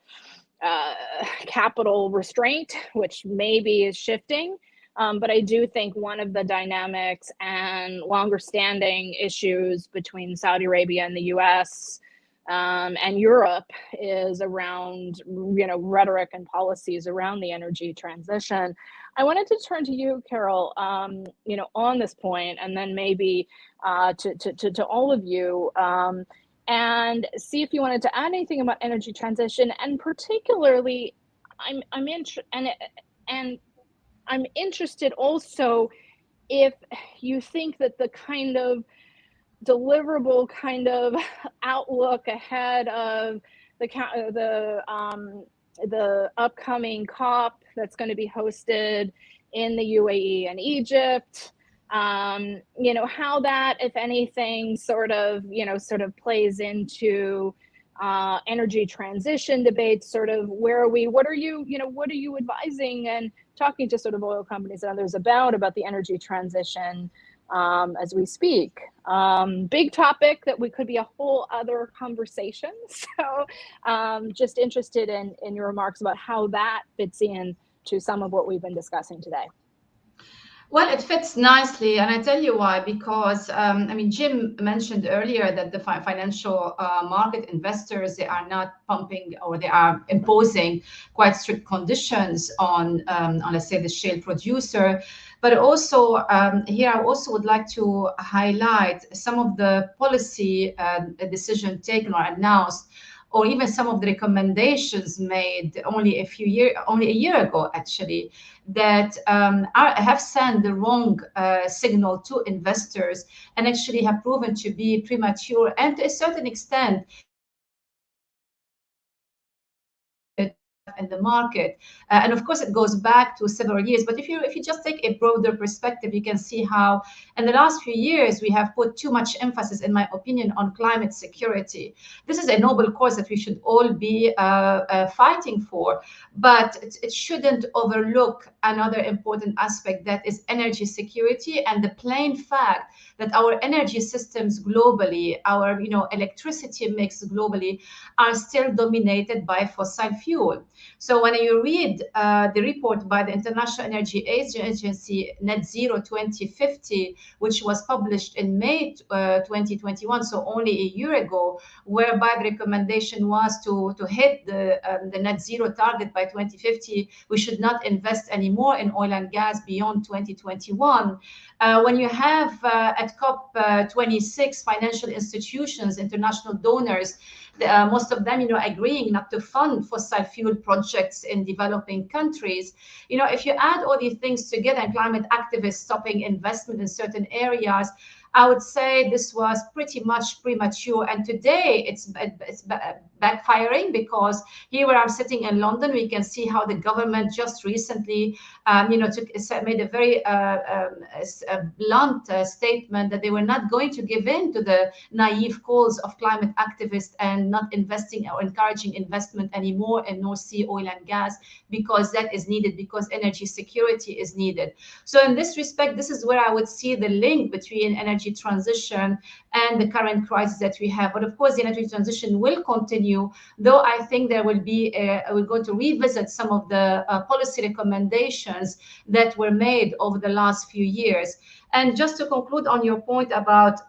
capital restraint, which maybe is shifting. But I do think one of the dynamics and longer standing issues between Saudi Arabia and the US and Europe is around, rhetoric and policies around the energy transition. I wanted to turn to you, Carole, on this point, and then maybe to all of you, and see if you wanted to add anything about energy transition, and particularly, I'm interested also if you think that the kind of deliverable kind of outlook ahead of the upcoming COP that's going to be hosted in the UAE and Egypt, how that, if anything, sort of plays into energy transition debates. Sort of where are we? What are you advising and talking to sort of oil companies and others about the energy transition as we speak? Big topic that we could be a whole other conversation. So just interested in your remarks about how that fits in to some of what we've been discussing today. Well, it fits nicely, and I tell you why. Because Jim mentioned earlier that the financial market investors, they are not pumping, or they are imposing quite strict conditions on let's say, the shale producer. But also here, I also would like to highlight some of the policy decision taken or announced, or even some of the recommendations made only a year ago, actually, that have sent the wrong signal to investors and actually have proven to be premature and to a certain extent in the market. And of course, it goes back to several years. But if you just take a broader perspective, you can see how in the last few years we have put too much emphasis, in my opinion, on climate security. This is a noble cause that we should all be fighting for, but it shouldn't overlook another important aspect, that is energy security, and the plain fact that our energy systems globally, our electricity mix globally, are still dominated by fossil fuel. So when you read the report by the International Energy Agency, Net Zero 2050, which was published in May 2021, so only a year ago, whereby the recommendation was to hit the net zero target by 2050, we should not invest anymore in oil and gas beyond 2021. When you have at COP26 financial institutions, international donors, most of them, agreeing not to fund fossil fuel projects in developing countries. If you add all these things together, and climate activists stopping investment in certain areas, I would say this was pretty much premature. And today it's backfiring, because here where I'm sitting in London, we can see how the government just recently, made a very blunt statement that they were not going to give in to the naive calls of climate activists and not investing or encouraging investment anymore in North Sea oil and gas, because that is needed, because energy security is needed. So in this respect, this is where I would see the link between energy transition and the current crisis that we have. But of course, the energy transition will continue, though I think there will be, we're going to revisit some of the policy recommendations that were made over the last few years. And just to conclude on your point about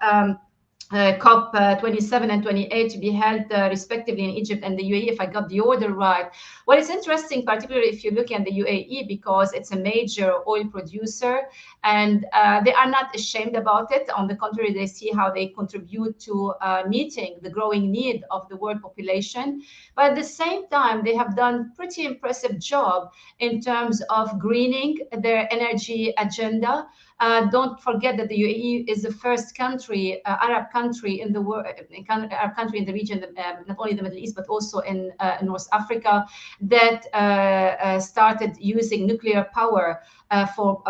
COP 27 and 28 to be held respectively in Egypt and the UAE, if I got the order right. Well, it's interesting, particularly if you look at the UAE, because it's a major oil producer, and they are not ashamed about it. On the contrary, they see how they contribute to meeting the growing need of the world population. But at the same time, they have done pretty impressive job in terms of greening their energy agenda. Don't forget that the UAE is the first country, Arab country in the world, Arab country in the region, not only the Middle East, but also in North Africa, that started using nuclear power for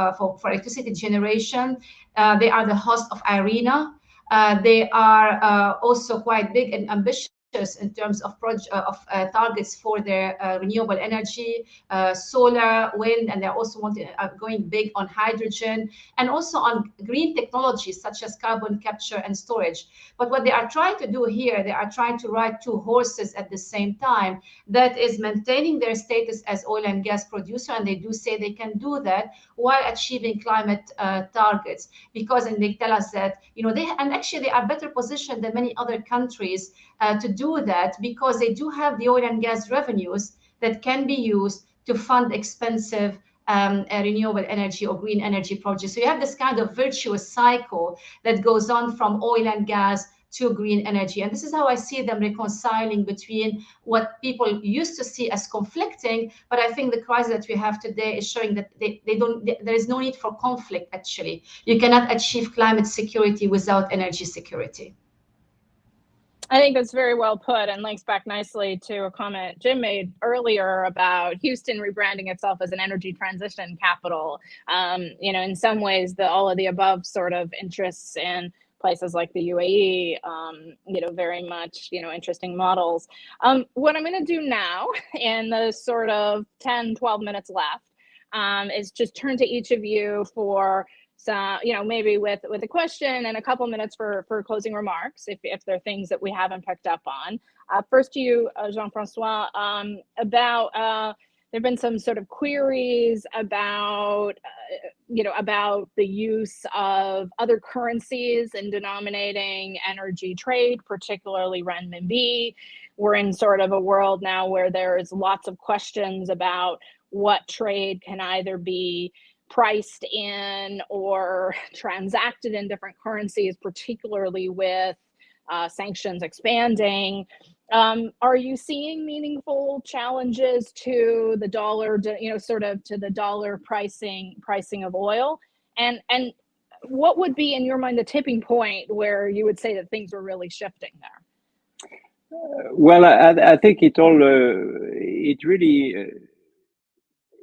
electricity generation. They are the host of IRENA. They are also quite big and ambitious in terms of targets for their renewable energy, solar, wind, and they're also going big on hydrogen and also on green technologies such as carbon capture and storage. But what they are trying to do here, they are trying to ride two horses at the same time. That is maintaining their status as oil and gas producer, and they do say they can do that while achieving climate targets. Because, and they tell us that, they are better positioned than many other countries to do that, because they do have the oil and gas revenues that can be used to fund expensive renewable energy or green energy projects. So you have this kind of virtuous cycle that goes on from oil and gas to green energy. And this is how I see them reconciling between what people used to see as conflicting. But I think the crisis that we have today is showing that there is no need for conflict, actually. You cannot achieve climate security without energy security. I think that's very well put, and links back nicely to a comment Jim made earlier about Houston rebranding itself as an energy transition capital. In some ways, all of the above sort of interests in places like the UAE, very much, interesting models. What I'm going to do now, in the sort of 10, 12 minutes left, is just turn to each of you for some, maybe with a question and a couple minutes for closing remarks, if there are things that we haven't picked up on. First to you, Jean-François, about there have been some sort of queries about, about the use of other currencies in denominating energy trade, particularly renminbi. We're in sort of a world now where there's lots of questions about what trade can either be priced in or transacted in different currencies, particularly with sanctions expanding. Are you seeing meaningful challenges to the dollar, to the dollar pricing of oil? And what would be, in your mind, the tipping point where you would say that things were really shifting there? Well, I think it really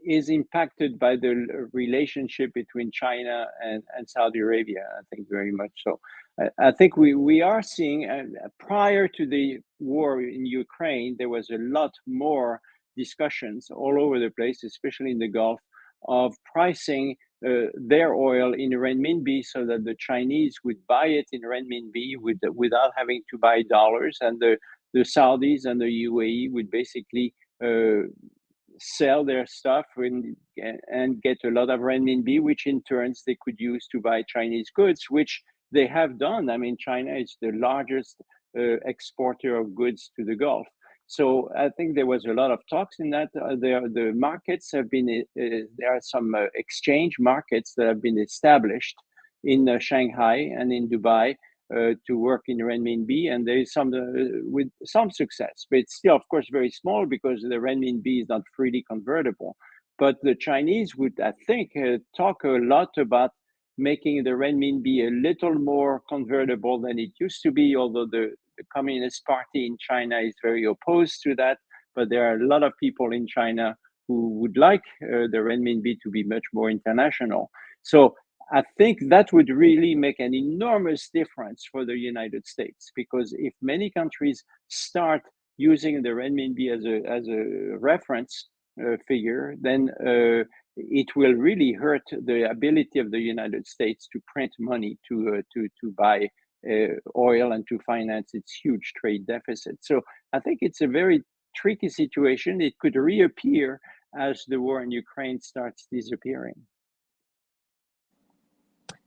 is impacted by the relationship between China and Saudi Arabia, I think, very much so. I think we are seeing, prior to the war in Ukraine, there was a lot more discussions all over the place, especially in the Gulf, of pricing their oil in renminbi so that the Chinese would buy it in renminbi without having to buy dollars, and the Saudis and the UAE would basically sell their stuff and get a lot of renminbi, which in turns they could use to buy Chinese goods, which they have done. I mean, China is the largest exporter of goods to the Gulf. So I think there was a lot of talks in that. The markets have been, there are some exchange markets that have been established in Shanghai and in Dubai to work in renminbi, and there is some with some success, but it's still, of course, very small because the renminbi is not freely convertible. But the Chinese would, I think, talk a lot about making the renminbi a little more convertible than it used to be, although the Communist Party in China is very opposed to that. But there are a lot of people in China who would like the renminbi to be much more international. So I think that would really make an enormous difference for the United States, because if many countries start using the renminbi as a reference figure, then it will really hurt the ability of the United States to print money to buy oil and to finance its huge trade deficit. So I think it's a very tricky situation. It could reappear as the war in Ukraine starts disappearing.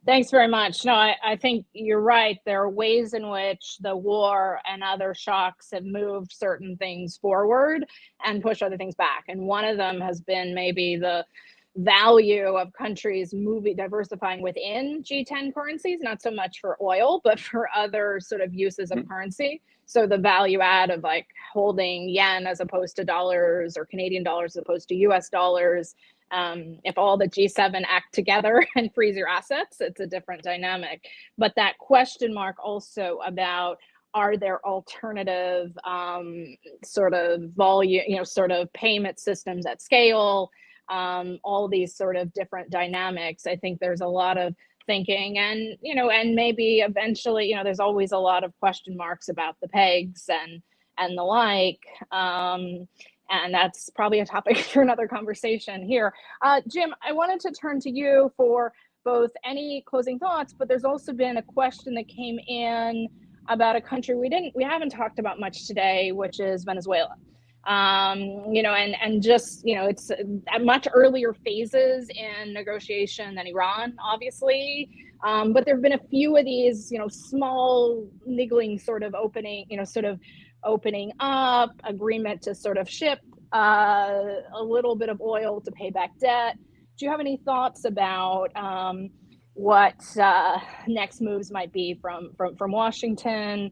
Thanks very much. No, I think you're right. There are ways in which the war and other shocks have moved certain things forward and pushed other things back. And one of them has been maybe the value of countries diversifying within G10 currencies, not so much for oil, but for other sort of uses of currency. So the value add of like holding yen as opposed to dollars, or Canadian dollars as opposed to US dollars. If all the G7 act together and freeze your assets, it's a different dynamic. But that question mark also about, are there alternative sort of volume, sort of payment systems at scale, all these sort of different dynamics. I think there's a lot of thinking, and and maybe eventually, there's always a lot of question marks about the pegs and the like. And that's probably a topic for another conversation here. Jim, I wanted to turn to you for both any closing thoughts, but there's also been a question that came in about a country we haven't talked about much today, which is Venezuela. And just, it's at much earlier phases in negotiation than Iran, obviously. But there have been a few of these, small niggling sort of opening up, agreement to sort of ship a little bit of oil to pay back debt. Do you have any thoughts about what next moves might be from Washington,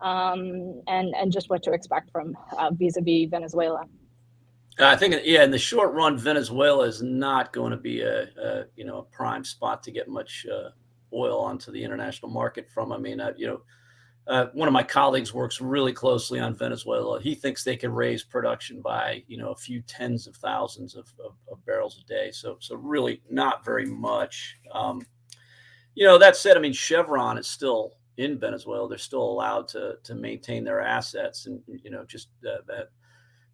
and just what to expect from vis-a-vis Venezuela? I think, in the short run, Venezuela is not going to be a prime spot to get much oil onto the international market from. I mean, one of my colleagues works really closely on Venezuela. He thinks they can raise production by, a few tens of thousands of barrels a day. So really not very much. That said, I mean, Chevron is still in Venezuela. They're still allowed to maintain their assets, and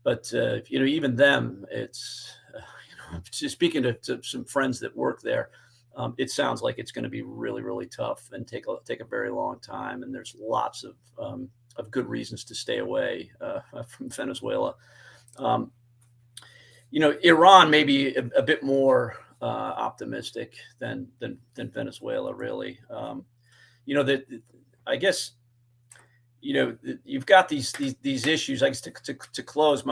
but even them, it's just speaking to some friends that work there. It sounds like it's going to be really, really tough and take a very long time. And there's lots of good reasons to stay away from Venezuela. Iran may be a bit more optimistic than Venezuela, really. I guess, you've got these issues. I guess to close,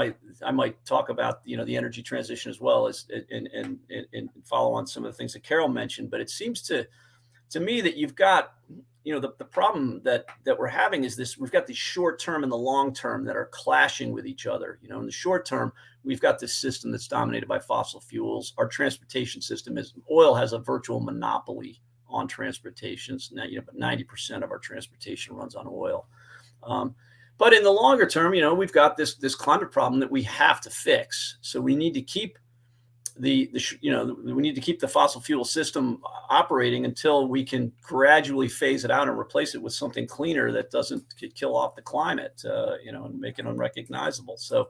I might talk about the energy transition as well as and follow on some of the things that Carole mentioned. But it seems to me that you've got the problem that we're having is this: we've got the short term and the long term that are clashing with each other. In the short term, we've got this system that's dominated by fossil fuels. Our transportation system oil has a virtual monopoly on transportations. Now, but 90% of our transportation runs on oil. But in the longer term, we've got this climate problem that we have to fix. So we need to keep we need to keep the fossil fuel system operating until we can gradually phase it out and replace it with something cleaner that doesn't kill off the climate, and make it unrecognizable. So,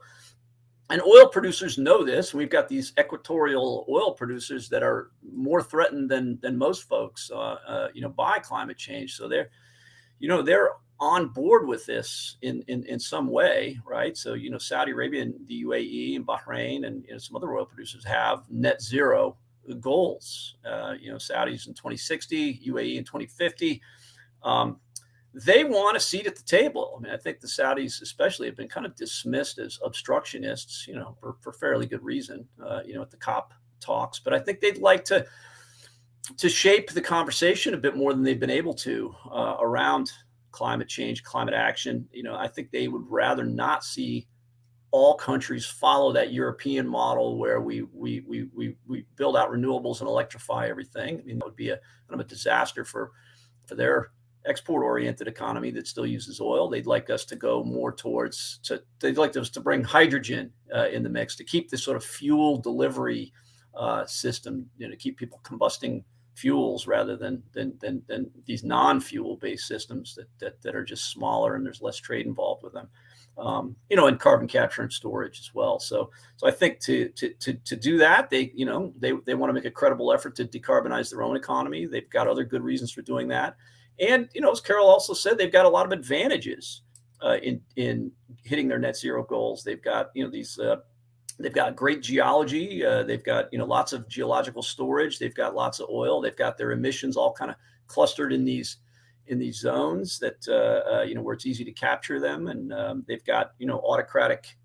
and oil producers know this. We've got these equatorial oil producers that are more threatened than most folks, by climate change. So they're on board with this in some way, right? So, Saudi Arabia and the UAE and Bahrain and some other oil producers have net zero goals. Saudis in 2060, UAE in 2050. They want a seat at the table. I mean, I think the Saudis especially have been kind of dismissed as obstructionists, for fairly good reason, at the COP talks. But I think they'd like to shape the conversation a bit more than they've been able to around climate change, climate action. I think they would rather not see all countries follow that European model where we build out renewables and electrify everything. I mean, that would be kind of a disaster for their export-oriented economy that still uses oil. They'd like us to go more they'd like us to bring hydrogen in the mix to keep this sort of fuel delivery system, to keep people combusting fuels rather than these non-fuel based systems that are just smaller and there's less trade involved with them. And carbon capture and storage as well. So I think to do that, they want to make a credible effort to decarbonize their own economy. They've got other good reasons for doing that. And, as Carole also said, they've got a lot of advantages in hitting their net zero goals. They've got, they've got great geology. They've got, lots of geological storage. They've got lots of oil. They've got their emissions all kind of clustered in these zones that, where it's easy to capture them. And they've got, autocratic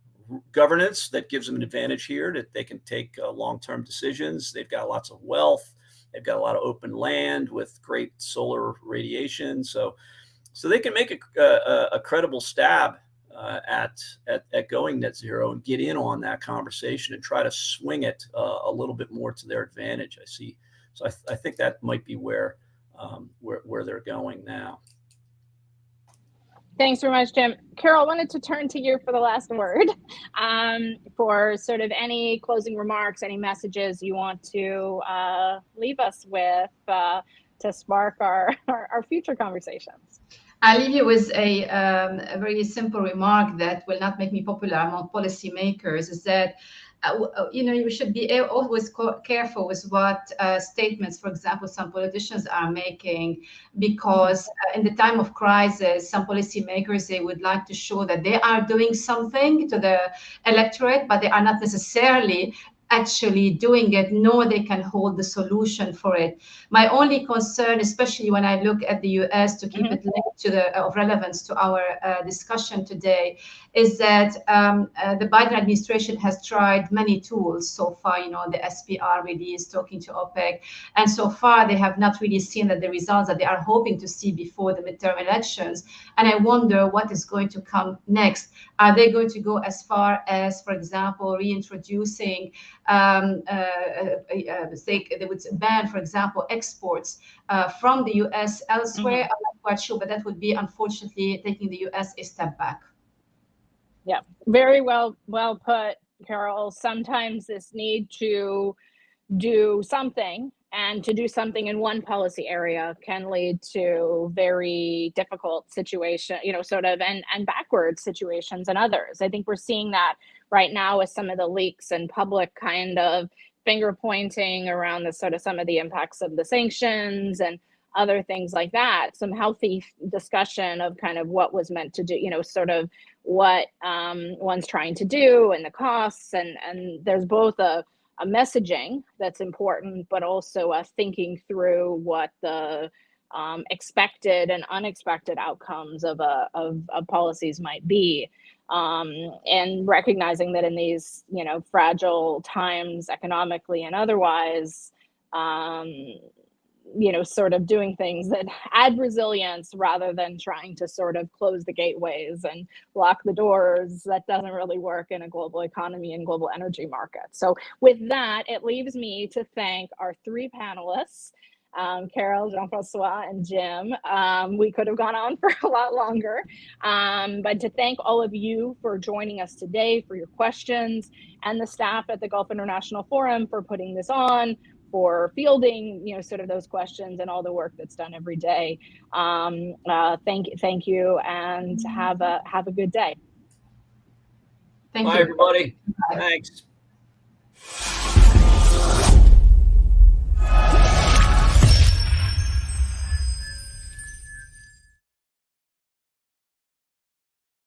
governance that gives them an advantage here, that they can take long-term decisions. They've got lots of wealth. They've got a lot of open land with great solar radiation. So they can make a credible stab at going net zero and get in on that conversation and try to swing it a little bit more to their advantage. I see. So I think that might be where they're going now. Thanks very much, Jim. Carole, I wanted to turn to you for the last word, for sort of any closing remarks, any messages you want to leave us with to spark our future conversations. I'll leave you with a very simple remark that will not make me popular among policymakers, is that you should be always careful with what statements, for example, some politicians are making, because in the time of crisis, some policymakers, they would like to show that they are doing something to the electorate, but they are not necessarily actually doing it, nor they can hold the solution for it. My only concern, especially when I look at the US, to keep it linked to of relevance to our discussion today, is that the Biden administration has tried many tools so far, the SPR release, talking to Opec, and so far they have not really seen the results that they are hoping to see before the midterm elections. And I wonder what is going to come next. Are they going to go as far as, for example, reintroducing they would ban, for example, exports from the US elsewhere? I'm not quite sure, but that would be, unfortunately, taking the US a step back. Yeah, very well put, Carole. Sometimes this need to do something, and to do something in one policy area can lead to very difficult situation, and backward situations in others. I think we're seeing that right now with some of the leaks and public kind of finger pointing around some of the impacts of the sanctions and other things like that. Some healthy discussion of kind of what was meant to do, what one's trying to do and the costs. And there's both a messaging that's important, but also thinking through what the expected and unexpected outcomes of policies might be. And recognizing that in these, fragile times economically and otherwise, sort of doing things that add resilience rather than trying to sort of close the gateways and lock the doors. That doesn't really work in a global economy and global energy market. So with that, it leaves me to thank our three panelists, Carole, Jean-François, and Jim. We could have gone on for a lot longer, but to thank all of you for joining us today, for your questions, and the staff at the Gulf International Forum for putting this on, for fielding, those questions and all the work that's done every day. Thank you, and have a good day. Thank you. Bye, everybody. Thanks.